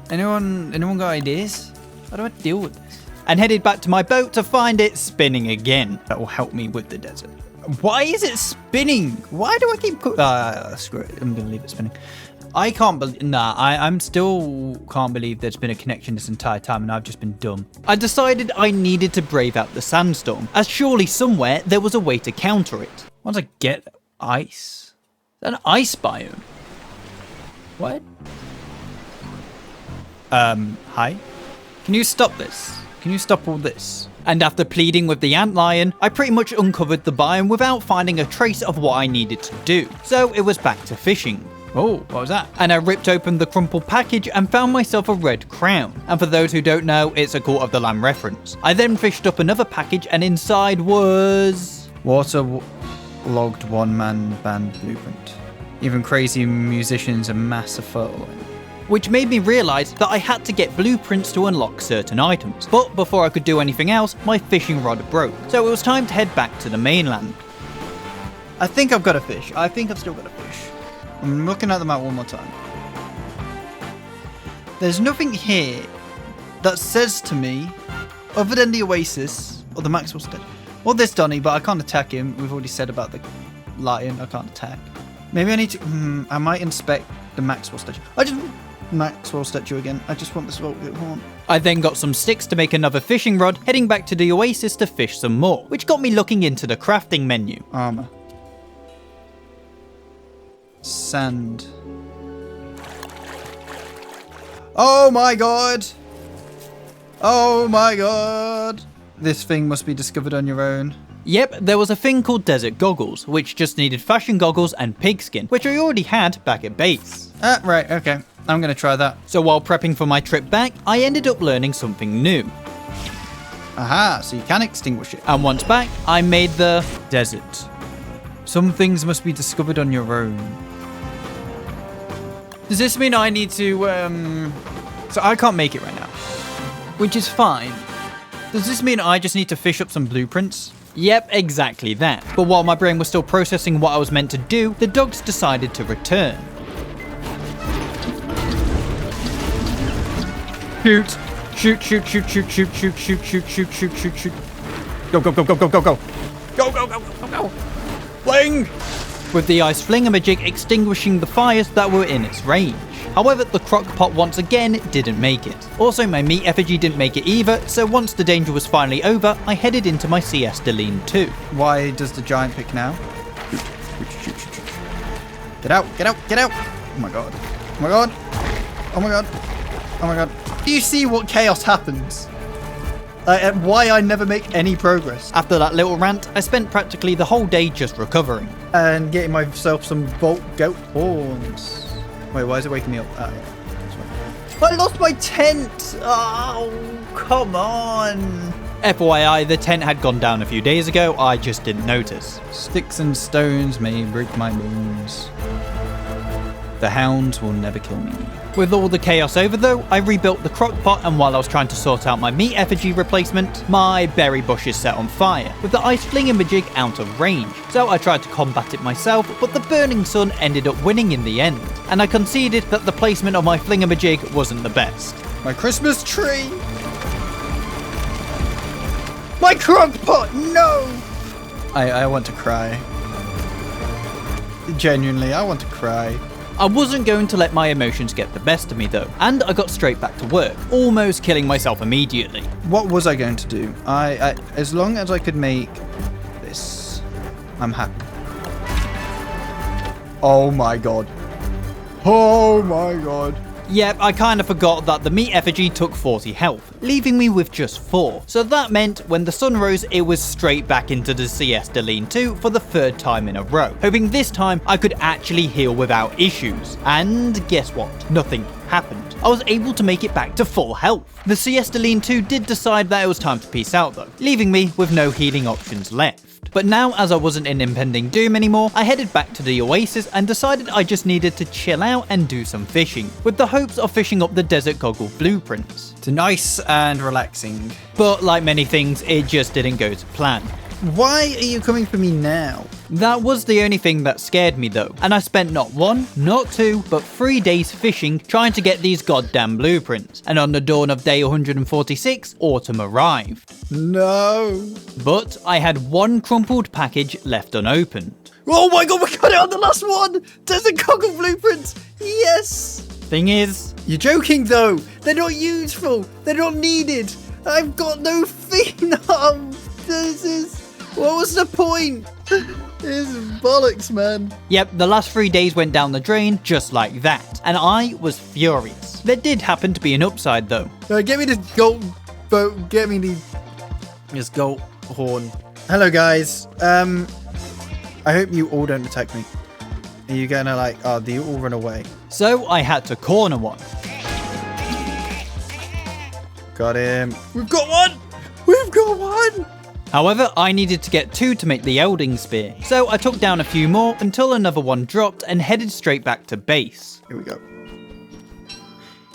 Anyone got ideas? How do I deal with this? And headed back to my boat to find it spinning again. That will help me with the desert. Why is it spinning? Why do I keep... screw it, I'm gonna leave it spinning. I can't believe... Nah, I'm still can't believe there's been a connection this entire time and I've just been dumb. I decided I needed to brave out the sandstorm, as surely somewhere there was a way to counter it. Once I get ice... An ice biome? What? Hi? Can you stop this? Can you stop all this? And after pleading with the antlion, I pretty much uncovered the biome without finding a trace of what I needed to do. So it was back to fishing. Oh, what was that? And I ripped open the crumpled package and found myself a red crown. And for those who don't know, it's a Court of the Lamb reference. I then fished up another package and inside was... Water-logged one-man band blueprint. Even crazy musicians amass a following. Which made me realise that I had to get blueprints to unlock certain items. But before I could do anything else, my fishing rod broke. So it was time to head back to the mainland. I think I've got a fish. I think I've still got a fish. I'm looking at the map one more time. There's nothing here that says to me, other than the oasis, or the Maxwell statue. Or this Donny, but I can't attack him. We've already said about the lion. I can't attack. Maybe I need to... I might inspect the Maxwell statue. Maxwell statue again. I just want this Volkit horn. I then got some sticks to make another fishing rod, heading back to the oasis to fish some more, which got me looking into the crafting menu. Armor. Sand. Oh my god! Oh my god! This thing must be discovered on your own. Yep, there was a thing called desert goggles, which just needed fashion goggles and pigskin, which I already had back at base. Right, okay. I'm gonna try that. So while prepping for my trip back, I ended up learning something new. Aha, so you can extinguish it. And once back, I made the desert. Some things must be discovered on your own. Does this mean I need to, So I can't make it right now, which is fine. Does this mean I just need to fish up some blueprints? Yep, exactly that. But while my brain was still processing what I was meant to do, the dogs decided to return. Shoot. Shoot, shoot, shoot, shoot, shoot, shoot, shoot, shoot, shoot, shoot, shoot, shoot. Go, go, go, go, go, go, go. Go, go, go, go, go. Fling! With the ice flingamajig extinguishing the fires that were in its range. However, the crock pot once again didn't make it. Also, my meat effigy didn't make it either, so once the danger was finally over, I headed into my CS Deline 2. Why does the giant pick now? Get out, get out, get out! Oh my god. Oh my god. Oh my god. Oh my god. Do you see what chaos happens? Why I never make any progress. After that little rant, I spent practically the whole day just recovering. And getting myself some Volt goat horns. Wait, why is it waking me up? I lost my tent! Oh, come on! FYI, the tent had gone down a few days ago, I just didn't notice. Sticks and stones may break my bones. The hounds will never kill me. With all the chaos over though, I rebuilt the crock pot, and while I was trying to sort out my meat effigy replacement, my berry bush is set on fire, with the ice flingamajig out of range. So I tried to combat it myself, but the burning sun ended up winning in the end, and I conceded that the placement of my flingamajig wasn't the best. My Christmas tree! My crock pot, no! I want to cry. Genuinely, I want to cry. I wasn't going to let my emotions get the best of me though, and I got straight back to work, almost killing myself immediately. What was I going to do? As long as I could make this, I'm happy. Oh my god. Oh my god. Yep, I kind of forgot that the meat effigy took 40 health, leaving me with just 4. So that meant when the sun rose, it was straight back into the CS Deline 2 for the 3rd time in a row, hoping this time I could actually heal without issues. And guess what? Nothing happened. I was able to make it back to full health. The CS Deline 2 did decide that it was time to peace out though, leaving me with no healing options left. But now, as I wasn't in impending doom anymore, I headed back to the oasis and decided I just needed to chill out and do some fishing, with the hopes of fishing up the desert goggle blueprints. It's nice and relaxing. But like many things, it just didn't go to plan. Why are you coming for me now? That was the only thing that scared me though, and I spent not 1, not 2, but 3 days fishing trying to get these goddamn blueprints, and on the dawn of day 146, autumn arrived. No. But I had 1 crumpled package left unopened. Oh my god, we got it on the last one! Desert goggle blueprints! Yes! Thing is... You're joking though! They're not useful! They're not needed! I've got no phenom! This is... What was the point? This is bollocks, man. Yep, the last 3 days went down the drain just like that, and I was furious. There did happen to be an upside though. Get me this gold boat, get me this gold horn. Hello guys, I hope you all don't attack me. Are you gonna like, do you all run away? So I had to corner one. Got him. We've got one! We've got one! However, I needed to get 2 to make the Elding Spear, so I took down a few more until another one dropped and headed straight back to base. Here we go.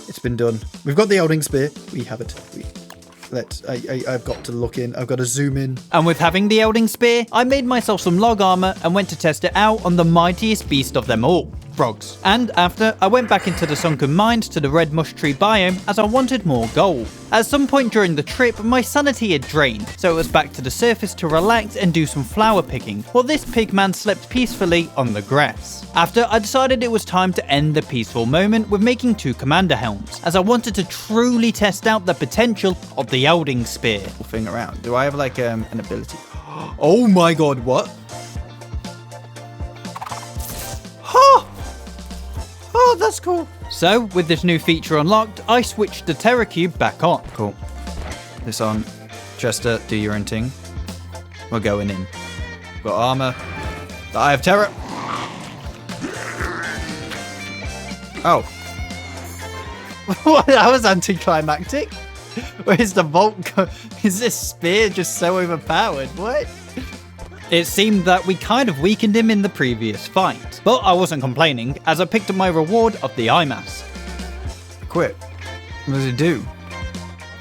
It's been done. We've got the Elding Spear. We have it. I've got to look in. I've got to zoom in. And with having the Elding Spear, I made myself some log armor and went to test it out on the mightiest beast of them all. frogs. And after, I went back into the sunken mines to the red mush tree biome as I wanted more gold. At some point during the trip, my sanity had drained, so it was back to the surface to relax and do some flower picking, while this pigman slept peacefully on the grass. After, I decided it was time to end the peaceful moment with making 2 commander helms, as I wanted to truly test out the potential of the Elding Spear. Thing around. Do I have like an ability? Oh my god, what? Huh! Oh, that's cool. So, with this new feature unlocked, I switched the Terror Cube back on. Cool. This on. Chester, do your own thing. We're going in. Got armor. The Eye of Terror. Oh. What? That was anticlimactic. Where's the vault? Is this spear just so overpowered? What? It seemed that we kind of weakened him in the previous fight, but I wasn't complaining as I picked up my reward of the eye mask. Quit. What does it do?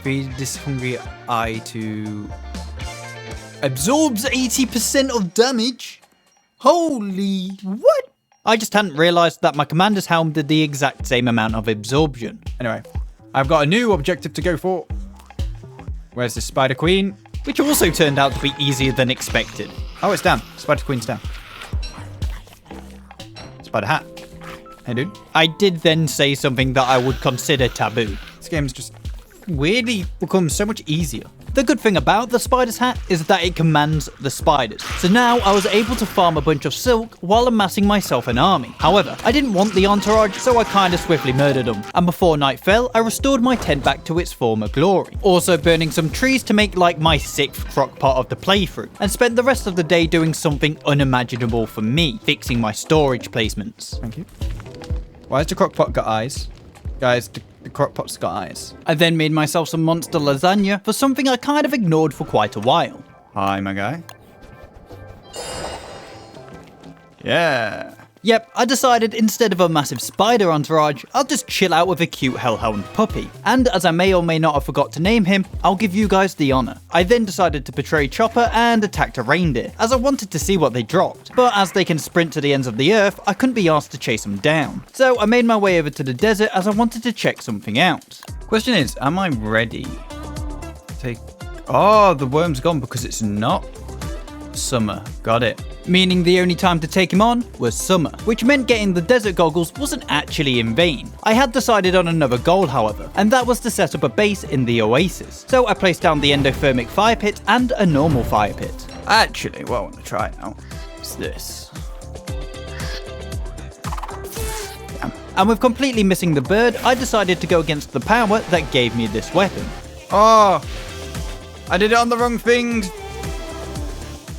Feed this hungry eye to... Absorbs 80% of damage? Holy... what? I just hadn't realised that my commander's helm did the exact same amount of absorption. Anyway, I've got a new objective to go for. Where's the Spider Queen? Which also turned out to be easier than expected. Oh, it's down. Spider Queen's down. Spider Hat. Hey, dude. I did then say something that I would consider taboo. This game's just weirdly become so much easier. The good thing about the spider's hat is that it commands the spiders. So now I was able to farm a bunch of silk while amassing myself an army. However, I didn't want the entourage, so I kinda swiftly murdered them. And before night fell, I restored my tent back to its former glory. Also burning some trees to make like my 6th crockpot of the playthrough. And spent the rest of the day doing something unimaginable for me, fixing my storage placements. Thank you. Why has the crockpot got eyes? Guys, the crockpot's got eyes. I then made myself some monster lasagna for something I kind of ignored for quite a while. Hi, my guy. Yeah. Yep, I decided instead of a massive spider entourage, I'll just chill out with a cute hellhound puppy. And as I may or may not have forgot to name him, I'll give you guys the honour. I then decided to betray Chopper and attacked a reindeer, as I wanted to see what they dropped. But as they can sprint to the ends of the earth, I couldn't be asked to chase them down. So I made my way over to the desert as I wanted to check something out. Question is, am I ready? Take... Oh, the worm's gone because it's not summer. Got it. Meaning the only time to take him on was summer, which meant getting the desert goggles wasn't actually in vain. I had decided on another goal, however, and that was to set up a base in the oasis. So I placed down the endothermic fire pit and a normal fire pit. Actually, what I want to try now is this. Damn. And with completely missing the bird, I decided to go against the power that gave me this weapon. Oh, I did it on the wrong things.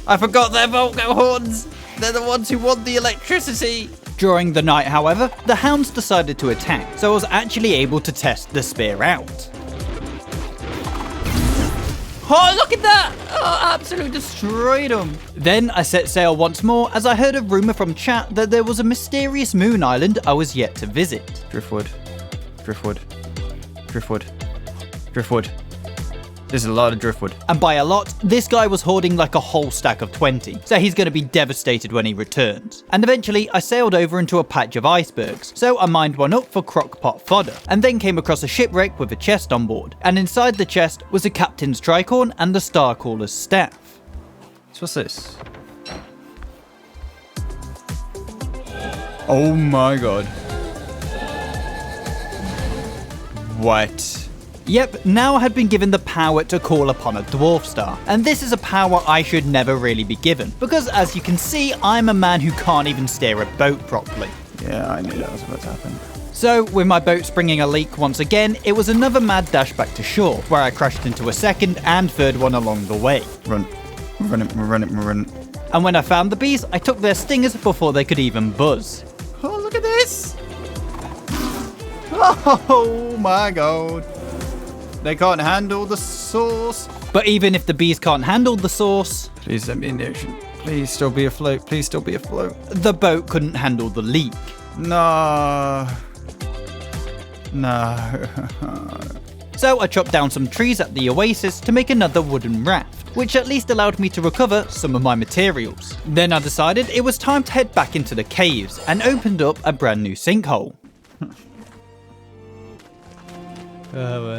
I forgot they're Volco horns. They're the ones who want the electricity. During the night, however, the hounds decided to attack, so I was actually able to test the spear out. Oh, look at that! Oh, absolutely destroyed them. Then I set sail once more as I heard a rumour from chat that there was a mysterious moon island I was yet to visit. Driftwood. Driftwood. Driftwood. Driftwood. There's a lot of driftwood. And by a lot, this guy was hoarding like a whole stack of 20, so he's going to be devastated when he returns. And eventually, I sailed over into a patch of icebergs, so I mined one up for crockpot fodder, and then came across a shipwreck with a chest on board. And inside the chest was a captain's tricorn and the starcaller's staff. So what's this? Oh my god. What? Yep, now I had been given the power to call upon a dwarf star, and this is a power I should never really be given, because as you can see, I'm a man who can't even steer a boat properly. Yeah, I knew that was about to happen. So, with my boat springing a leak once again, it was another mad dash back to shore, where I crashed into a second and third one along the way. Run. We're running. And when I found the bees, I took their stingers before they could even buzz. Oh, look at this! Oh my god. They can't handle the sauce. But even if the bees can't handle the sauce... Please let me in the ocean. Please still be afloat. Please still be afloat. The boat couldn't handle the leak. No. So I chopped down some trees at the oasis to make another wooden raft, which at least allowed me to recover some of my materials. Then I decided it was time to head back into the caves and opened up a brand new sinkhole. Hello.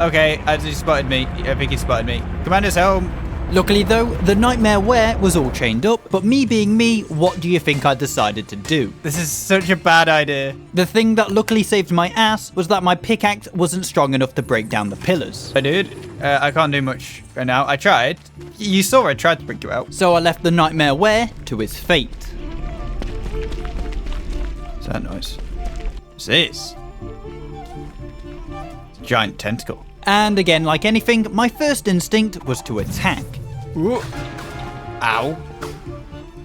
Okay, he spotted me. I think he spotted me. Commander's home. Luckily though, the nightmare were was all chained up, but me being me, what do you think I decided to do? This is such a bad idea. The thing that luckily saved my ass was that my pickaxe wasn't strong enough to break down the pillars. Hey, dude, I can't do much right now. I tried. You saw I tried to bring you out. So I left the nightmare were to his fate. What's that noise? What's this? It's a giant tentacle. And again, like anything, my first instinct was to attack. Ooh. Ow.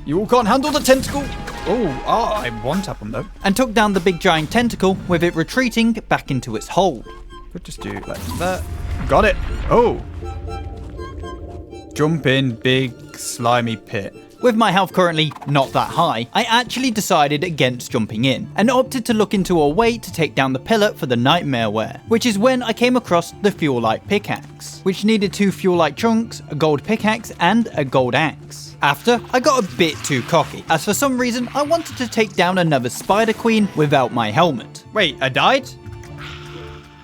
You all can't handle the tentacle. I one-tap him though. And took down the big giant tentacle, with it retreating back into its hole. Could just do like that. Got it. Oh. Jump in big slimy pit. With my health currently not that high, I actually decided against jumping in and opted to look into a way to take down the pillar for the nightmare ware, which is when I came across the fuel-light pickaxe, which needed 2 fuel-light chunks, a gold pickaxe, and a gold axe. After, I got a bit too cocky, as for some reason I wanted to take down another spider queen without my helmet. Wait, I died?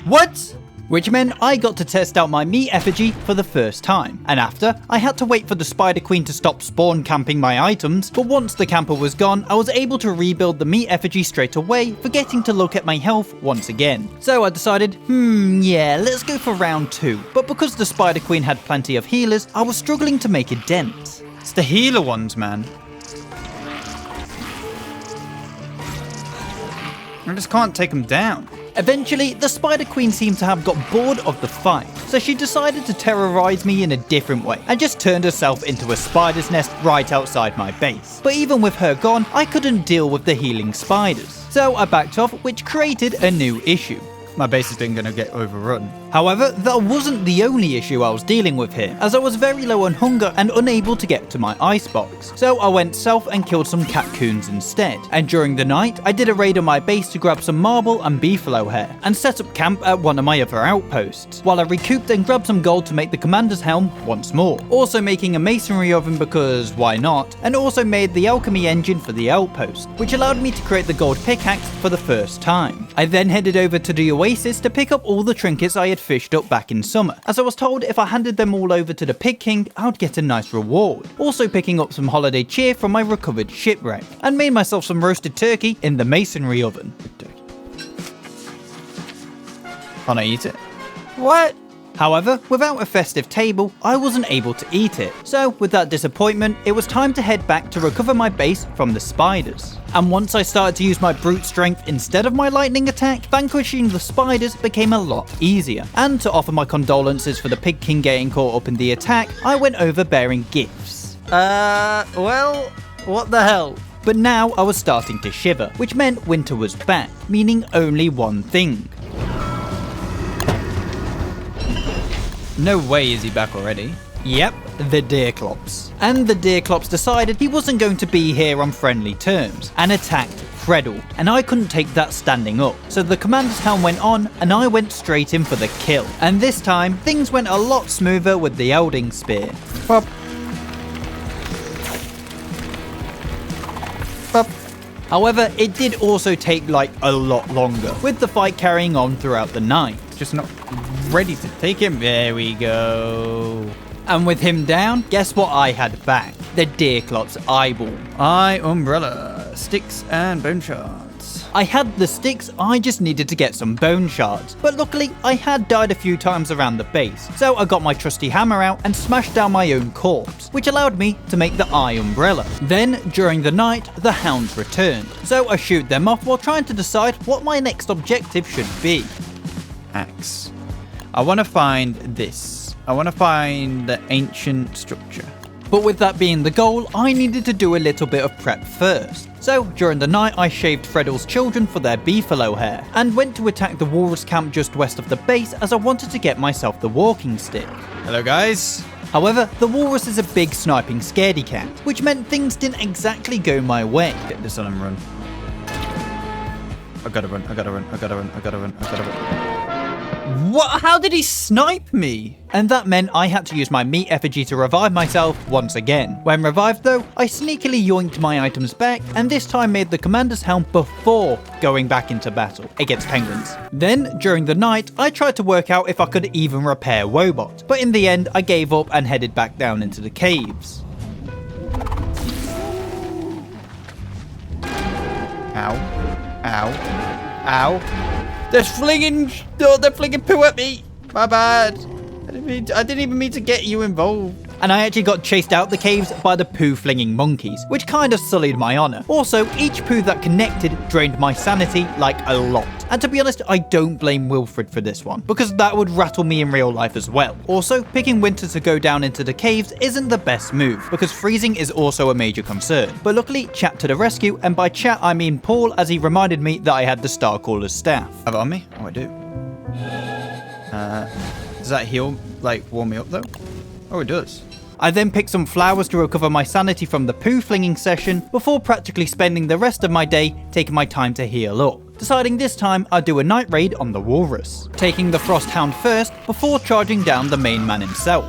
What? Which meant I got to test out my meat effigy for the first time. And after, I had to wait for the spider queen to stop spawn camping my items, but once the camper was gone, I was able to rebuild the meat effigy straight away, forgetting to look at my health once again. So I decided, yeah, let's go for round 2. But because the spider queen had plenty of healers, I was struggling to make a dent. It's the healer ones, man. I just can't take them down. Eventually, the Spider Queen seemed to have got bored of the fight, so she decided to terrorize me in a different way and just turned herself into a spider's nest right outside my base. But even with her gone, I couldn't deal with the healing spiders, so I backed off, which created a new issue. My base is then going to get overrun. However, that wasn't the only issue I was dealing with here, as I was very low on hunger and unable to get to my icebox. So I went south and killed some catcoons instead. And during the night, I did a raid on my base to grab some marble and beefalo hair, and set up camp at one of my other outposts, while I recouped and grabbed some gold to make the commander's helm once more. Also making a masonry oven because why not, and also made the alchemy engine for the outpost, which allowed me to create the gold pickaxe for the first time. I then headed over to the oasis to pick up all the trinkets I had fished up back in summer, as I was told if I handed them all over to the Pig King, I'd get a nice reward. Also picking up some holiday cheer from my recovered shipwreck, and made myself some roasted turkey in the masonry oven. Can't I eat it? What? However, without a festive table, I wasn't able to eat it. So, with that disappointment, it was time to head back to recover my base from the spiders. And once I started to use my brute strength instead of my lightning attack, vanquishing the spiders became a lot easier. And to offer my condolences for the Pig King getting caught up in the attack, I went over bearing gifts. Well, what the hell? But now I was starting to shiver, which meant winter was back, meaning only one thing. No way is he back already. Yep, the Deerclops. And the Deerclops decided he wasn't going to be here on friendly terms, and attacked Freddle, and I couldn't take that standing up. So the commander's helm went on, and I went straight in for the kill. And this time, things went a lot smoother with the Elding Spear. Bop. Bop. However, it did also take like a lot longer, with the fight carrying on throughout the night. Just not ready to take him. There we go. And with him down, guess what I had back? The Deerclop's eyeball. Eye umbrella, sticks and bone shards. I had the sticks, I just needed to get some bone shards. But luckily, I had died a few times around the base, so I got my trusty hammer out and smashed down my own corpse, which allowed me to make the eye umbrella. Then, during the night, the hounds returned, so I shoot them off while trying to decide what my next objective should be. Axe. I want to find this. I want to find the ancient structure. But with that being the goal, I needed to do a little bit of prep first. So during the night, I shaved Freddle's children for their beefalo hair, and went to attack the walrus camp just west of the base as I wanted to get myself the walking stick. Hello guys. However, the walrus is a big sniping scaredy cat, which meant things didn't exactly go my way. Get this on and run. I gotta run. What? How did he snipe me? And that meant I had to use my meat effigy to revive myself once again. When revived though, I sneakily yoinked my items back, and this time made the commander's helm before going back into battle against penguins. Then, during the night, I tried to work out if I could even repair Wobot, but in the end I gave up and headed back down into the caves. Ow. Ow. Ow. They're flinging poo at me. My bad. I didn't even mean to get you involved. And I actually got chased out the caves by the poo-flinging monkeys, which kind of sullied my honor. Also, each poo that connected drained my sanity like a lot. And to be honest, I don't blame Wigfrid for this one, because that would rattle me in real life as well. Also, picking Winter to go down into the caves isn't the best move, because freezing is also a major concern. But luckily, chat to the rescue, and by chat I mean Paul, as he reminded me that I had the Starcaller's staff. Have it on me? Oh, I do. Does that heal, like, warm me up though? Oh, it does. I then picked some flowers to recover my sanity from the poo flinging session before practically spending the rest of my day taking my time to heal up, deciding this time I'd do a night raid on the walrus, taking the frost hound first before charging down the main man himself.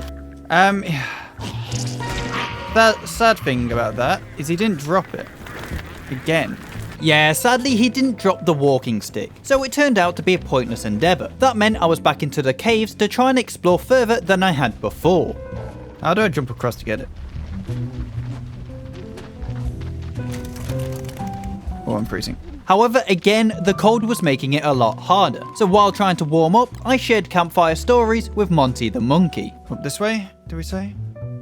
The sad thing about that is he didn't drop it. Again. Yeah, sadly he didn't drop the walking stick, so it turned out to be a pointless endeavour. That meant I was back into the caves to try and explore further than I had before. How do I jump across to get it? Oh, I'm freezing. However, again, the cold was making it a lot harder, so while trying to warm up, I shared campfire stories with Monty the monkey. Up this way, do we say?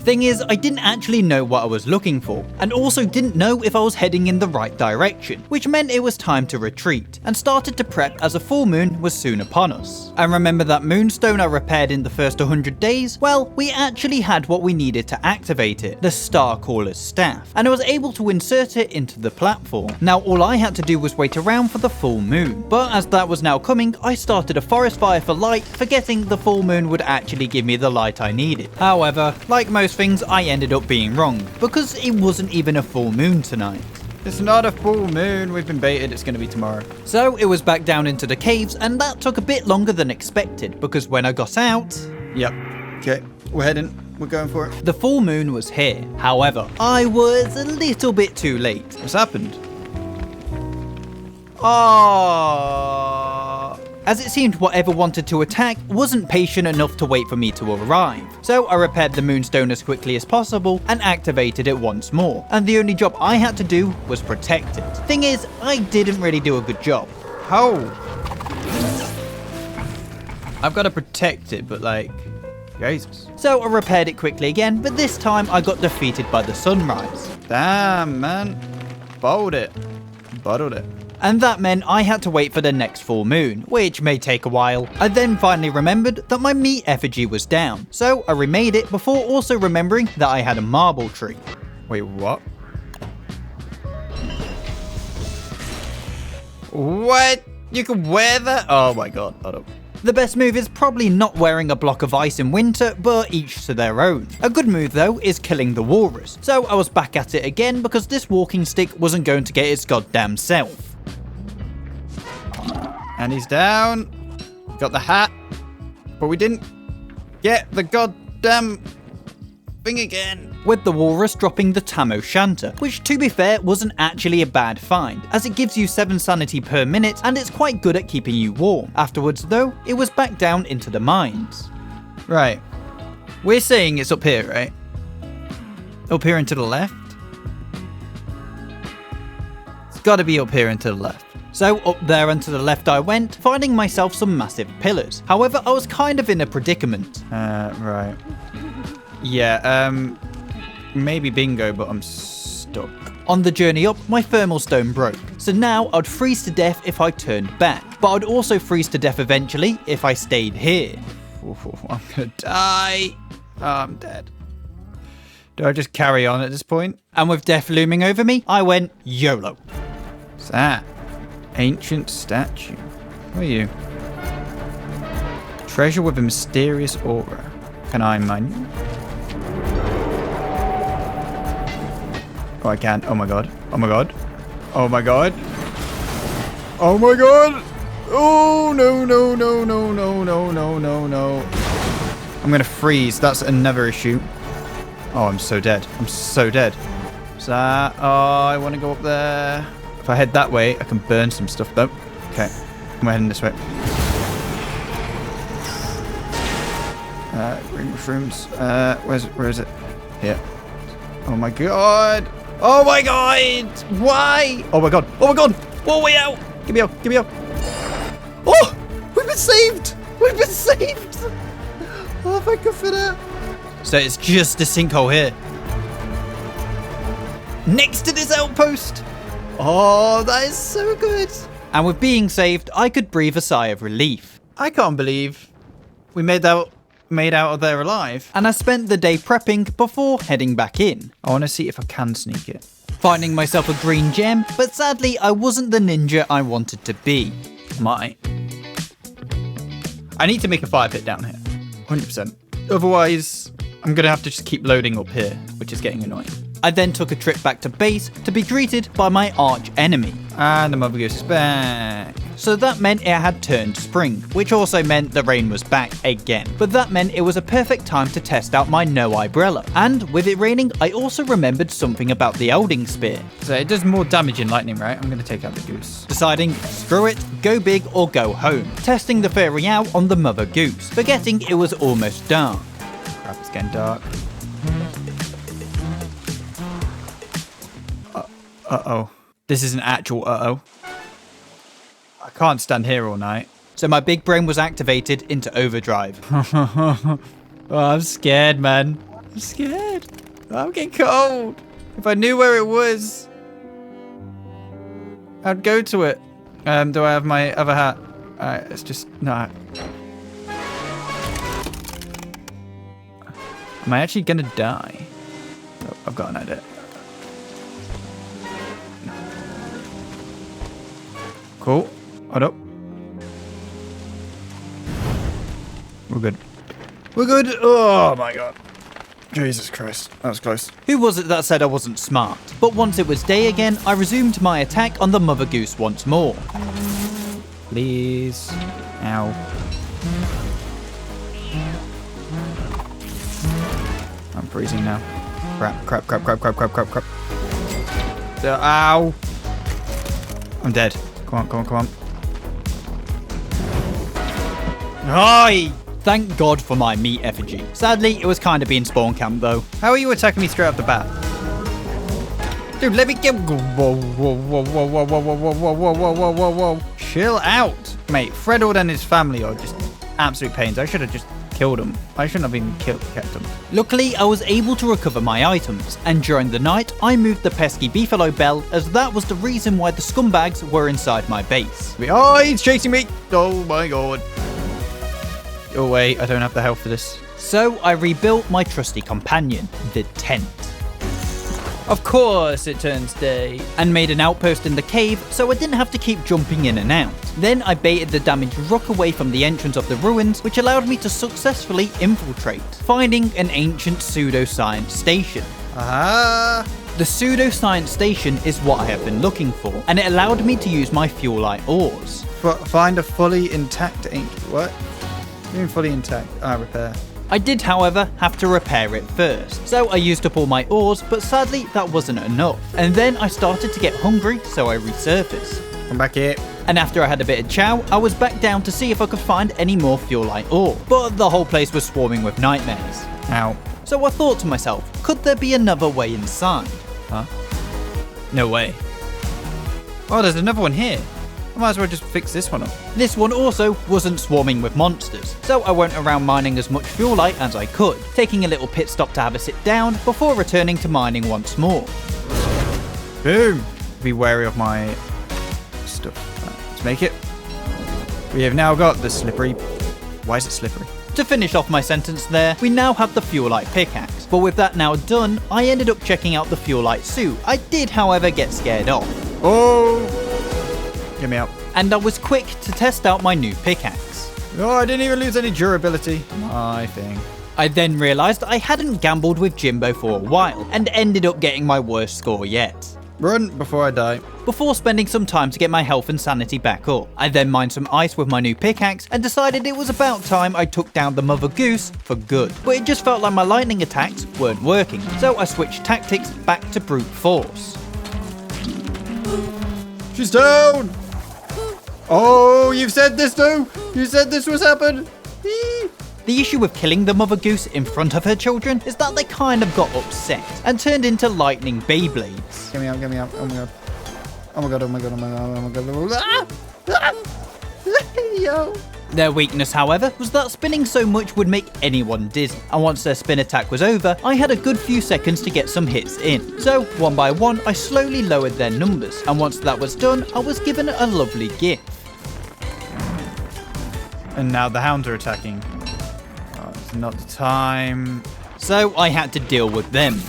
Thing is, I didn't actually know what I was looking for, and also didn't know if I was heading in the right direction, which meant it was time to retreat, and started to prep as a full moon was soon upon us. And remember that moonstone I repaired in the first 100 days? Well, we actually had what we needed to activate it, the Starcaller's staff, and I was able to insert it into the platform. Now all I had to do was wait around for the full moon, but as that was now coming, I started a forest fire for light, forgetting the full moon would actually give me the light I needed. However, like most things, I ended up being wrong, because it wasn't even a full moon tonight. It's not a full moon, we've been baited, it's going to be tomorrow. So it was back down into the caves, and that took a bit longer than expected, because when I got out... Yep. Okay, we're heading. We're going for it. The full moon was here. However, I was a little bit too late. What's happened? As it seemed whatever wanted to attack wasn't patient enough to wait for me to arrive. So I repaired the moonstone as quickly as possible and activated it once more. And the only job I had to do was protect it. Thing is, I didn't really do a good job. How? I've got to protect it, but like... Jesus. So I repaired it quickly again, but this time I got defeated by the sunrise. Damn, man. Bottled it. And that meant I had to wait for the next full moon, which may take a while. I then finally remembered that my meat effigy was down, so I remade it before also remembering that I had a marble tree. Wait, what? What? You can wear that? Oh my god, hold up. The best move is probably not wearing a block of ice in winter, but each to their own. A good move though is killing the walrus, so I was back at it again because this walking stick wasn't going to get its goddamn self. And he's down. Got the hat. But we didn't get the goddamn thing again. With the walrus dropping the Tam O'Shanter, which to be fair wasn't actually a bad find, as it gives you 7 sanity per minute and it's quite good at keeping you warm. Afterwards though, it was back down into the mines. Right. We're saying it's up here, right? Up here and to the left? It's gotta be up here and to the left. So up there and to the left I went, finding myself some massive pillars. However, I was kind of in a predicament. Right. Yeah, maybe bingo, but I'm stuck. On the journey up, my thermal stone broke. So now I'd freeze to death if I turned back. But I'd also freeze to death eventually if I stayed here. I'm gonna die. Oh, I'm dead. Do I just carry on at this point? And with death looming over me, I went YOLO. What's that? Ancient statue. Who are you? Treasure with a mysterious aura. Can I mine you? Oh, I can. Oh my god. Oh my god. Oh my god. Oh my god. Oh, no, no, no, no, no, no, no, no, no. I'm gonna freeze. That's another issue. Oh, I'm so dead. I'm so dead. So, I want to go up there. If I head that way, I can burn some stuff though. Okay, I'm heading this way. Green mushrooms. Where is it? Here. Oh my god. Oh my god. Why? Oh my god. Oh my god. Oh, way out. Give me up. Give me up. Oh, we've been saved. We've been saved. Oh, thank God for that. So it's just a sinkhole here. Next to this outpost. Oh, that is so good. And with being saved, I could breathe a sigh of relief. I can't believe we made out of there alive. And I spent the day prepping before heading back in. I want to see if I can sneak it. Finding myself a green gem, but sadly I wasn't the ninja I wanted to be. I need to make a fire pit down here. 100%. Otherwise, I'm going to have to just keep loading up here, which is getting annoying. I then took a trip back to base to be greeted by my arch enemy. And the mother goose is back. So that meant it had turned spring, which also meant the rain was back again. But that meant it was a perfect time to test out my no umbrella. And with it raining, I also remembered something about the Elding Spear. So it does more damage in lightning, right? I'm going to take out the goose. Deciding, screw it, go big or go home. Testing the fairy out on the mother goose, forgetting it was almost dark. Crap, it's getting dark. Uh-oh. This is an actual uh-oh. I can't stand here all night. So my big brain was activated into overdrive. Oh, I'm scared, man. I'm scared. I'm getting cold. If I knew where it was, I'd go to it. Do I have my other hat? Alright, let's just... No. Am I actually gonna die? Oh, I've got an idea. Cool. Hold up. We're good. We're good. Oh my god. Jesus Christ. That was close. Who was it that said I wasn't smart? But once it was day again, I resumed my attack on the mother goose once more. Please. Ow. I'm freezing now. Crap, crap, crap, crap, crap, crap, crap, crap. Ow. I'm dead. Come on, come on, come on. Hi! Thank God for my meat effigy. Sadly, it was kind of being spawn camp though. How are you attacking me straight off the bat? Dude, let me get... Whoa, whoa, whoa, whoa, whoa, whoa, whoa, whoa, whoa, whoa, whoa, whoa, whoa. Chill out. Mate, Fredord and his family are just absolute pains. I should have just killed them. I shouldn't have even kept them. Luckily, I was able to recover my items, and during the night, I moved the pesky beefalo bell as that was the reason why the scumbags were inside my base. Oh, he's chasing me. Oh my god. Oh wait, I don't have the health for this. So I rebuilt my trusty companion, the tent. Of course it turns day. And made an outpost in the cave so I didn't have to keep jumping in and out. Then I baited the damaged rock away from the entrance of the ruins, which allowed me to successfully infiltrate, finding an ancient pseudoscience station. Aha! The pseudoscience station is what I have been looking for, and it allowed me to use my fuelite ores. Find a fully intact ancient... What? You mean fully intact? Repair. I did, however, have to repair it first, so I used up all my ores, but sadly that wasn't enough. And then I started to get hungry, so I resurfaced. Come back here. And after I had a bit of chow, I was back down to see if I could find any more fuelite ore, but the whole place was swarming with nightmares. Ow. So I thought to myself, could there be another way inside? Huh? No way. Oh, there's another one here. I might as well just fix this one up. This one also wasn't swarming with monsters, so I went around mining as much fuelite as I could, taking a little pit stop to have a sit down before returning to mining once more. Boom! Be wary of my stuff. Let's make it. We have now got the slippery... Why is it slippery? To finish off my sentence there, we now have the fuelite pickaxe, but with that now done, I ended up checking out the fuelite suit. I did, however, get scared off. Oh! Get me out. And I was quick to test out my new pickaxe. Oh, I didn't even lose any durability. My thing. I then realised I hadn't gambled with Jimbo for a while and ended up getting my worst score yet. Run before I die. Before spending some time to get my health and sanity back up, I then mined some ice with my new pickaxe and decided it was about time I took down the mother goose for good. But it just felt like my lightning attacks weren't working, so I switched tactics back to brute force. She's down! Oh, you've said this too! You said this was happened! The issue with killing the mother goose in front of her children is that they kind of got upset and turned into lightning Beyblades. Get me out, get me out. Oh my god. Oh my god, oh my god, oh my god, oh my god. Oh my god. Yo. Their weakness, however, was that spinning so much would make anyone dizzy, and once their spin attack was over, I had a good few seconds to get some hits in. So, one by one, I slowly lowered their numbers, and once that was done, I was given a lovely gift. And now the hounds are attacking. Oh, it's not the time. So I had to deal with them.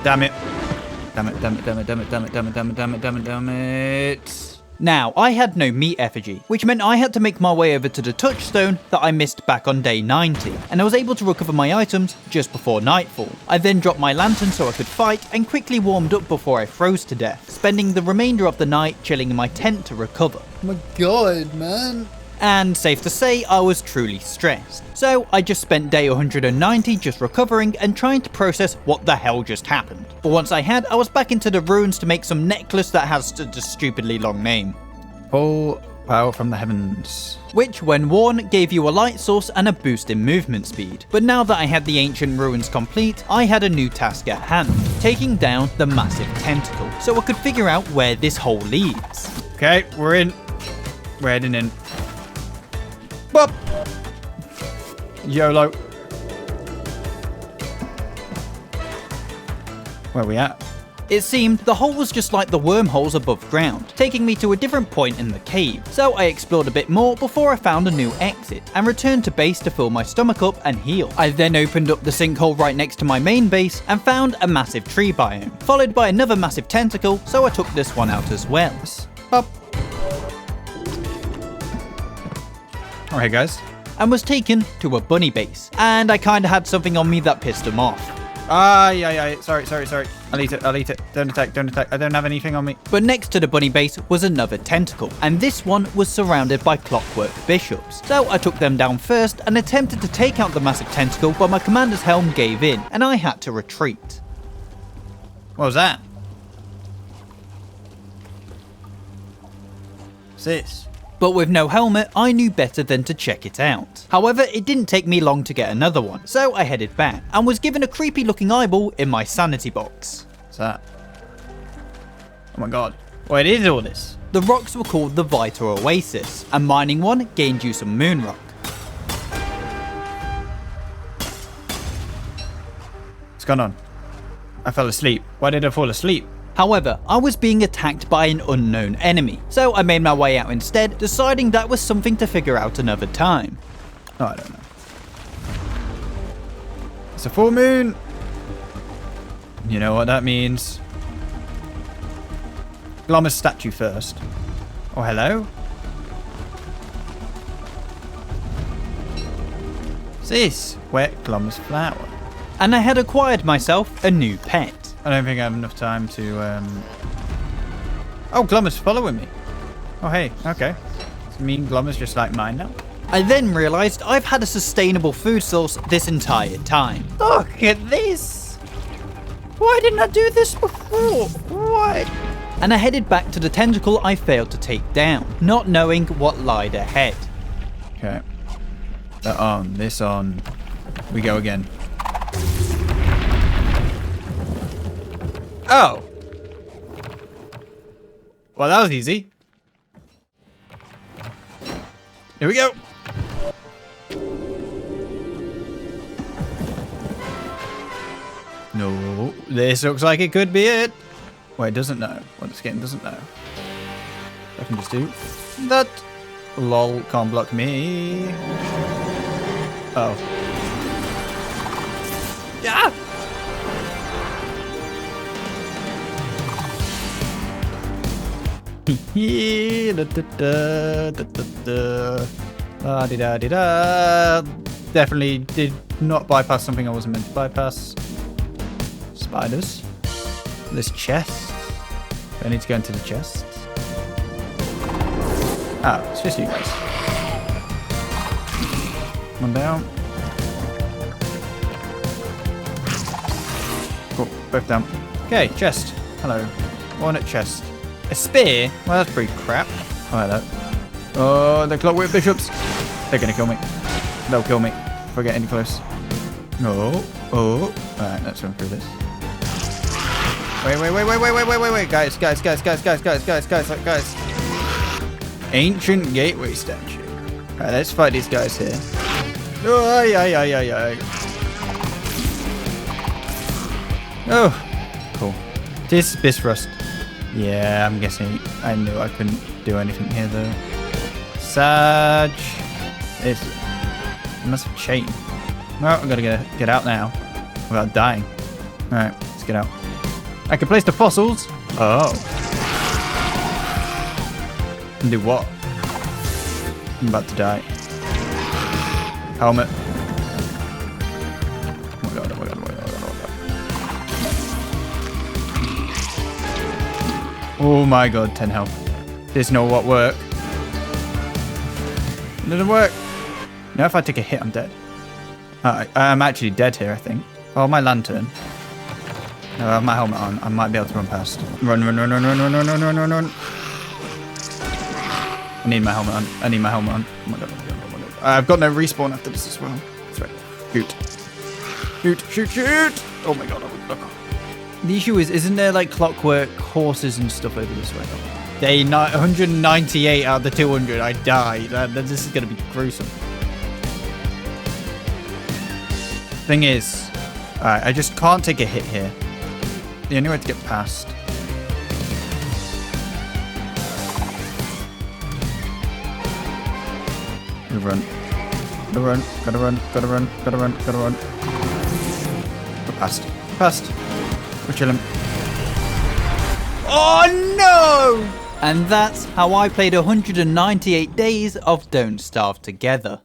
Damn it. Damn it, damn it, damn it, damn it, damn it, damn it, damn it, damn it, damn it, damn it. Now, I had no meat effigy, which meant I had to make my way over to the touchstone that I missed back on day 90, and I was able to recover my items just before nightfall. I then dropped my lantern so I could fight, and quickly warmed up before I froze to death, spending the remainder of the night chilling in my tent to recover. Oh my god, man. And safe to say, I was truly stressed. So I just spent day 190 just recovering and trying to process what the hell just happened. But once I had, I was back into the ruins to make some necklace that has a stupidly long name. Pull power from the heavens. Which, when worn, gave you a light source and a boost in movement speed. But now that I had the ancient ruins complete, I had a new task at hand, taking down the massive tentacle, so I could figure out where this hole leads. Okay, we're in. We're heading in. Bop! YOLO. Where are we at? It seemed the hole was just like the wormholes above ground, taking me to a different point in the cave, so I explored a bit more before I found a new exit, and returned to base to fill my stomach up and heal. I then opened up the sinkhole right next to my main base, and found a massive tree biome, followed by another massive tentacle, so I took this one out as well. Up. Alright guys. And was taken to a bunny base, and I kinda had something on me that pissed him off. Yeah. Sorry. I'll eat it. Don't attack. I don't have anything on me. But next to the bunny base was another tentacle, and this one was surrounded by clockwork bishops. So I took them down first and attempted to take out the massive tentacle, but my commander's helm gave in, and I had to retreat. What was that? What's this? But with no helmet, I knew better than to check it out. However, it didn't take me long to get another one, so I headed back, and was given a creepy looking eyeball in my sanity box. What's that? Oh my god. What is all this? The rocks were called the Vital Oasis, and mining one gained you some moon rock. What's going on? I fell asleep. Why did I fall asleep? However, I was being attacked by an unknown enemy, so I made my way out instead, deciding that was something to figure out another time. Oh, I don't know. It's a full moon. You know what that means. Glommer's statue first. Oh, hello? What's this? Wet Glommer's flower. And I had acquired myself a new pet. I don't think I have enough time to, Oh, Glommer's following me. Oh, hey, okay. Does it mean Glommer's just like mine now? I then realised I've had a sustainable food source this entire time. Look at this! Why didn't I do this before? Why? And I headed back to the tentacle I failed to take down, not knowing what lied ahead. Okay. That on, this on. We go again. Oh! Well, that was easy. Here we go. No, this looks like it could be it. Well, it doesn't know. What this game doesn't know. I can just do that. Lol, can't block me. Oh. Yeah! La-di-da-di-da. Definitely did not bypass something I wasn't meant to bypass. Spiders. This chest. I need to go into the chest. Oh, it's just you guys. One down. Cool, both down. Okay, chest. Hello. Walnut chest. A spear? Well, that's pretty crap. Oh, hello. Oh, the clockwork bishops. They're gonna kill me. They'll kill me if I get any close. No. Oh. Alright, let's run through this. Wait. Guys. Ancient gateway statue. Alright, let's fight these guys here. Oh, ay. Oh, cool. This Bisrust. Yeah, I'm guessing. I knew I couldn't do anything here though. Sag. It's a massive chain. Well, I'm gonna get out now without dying. Alright, let's get out. I can place the fossils. Oh. And do what? I'm about to die. Helmet. Oh my god. Oh my god, 10 health. This not what work. It doesn't work. Now if I take a hit, I'm dead. I'm actually dead here, I think. Oh, my lantern. No, I have my helmet on. I might be able to run past. Run. I need my helmet on. Oh my god. I've got no respawn after this as well. That's right. Shoot. Oh my god. The issue is, isn't there like clockwork horses and stuff over this way? 198 out of the 200. I died. This is going to be gruesome. Thing is, alright, I just can't take a hit here. The only way to get past. Gotta run. We're past. We're chilling. Oh no! And that's how I played 198 days of Don't Starve Together.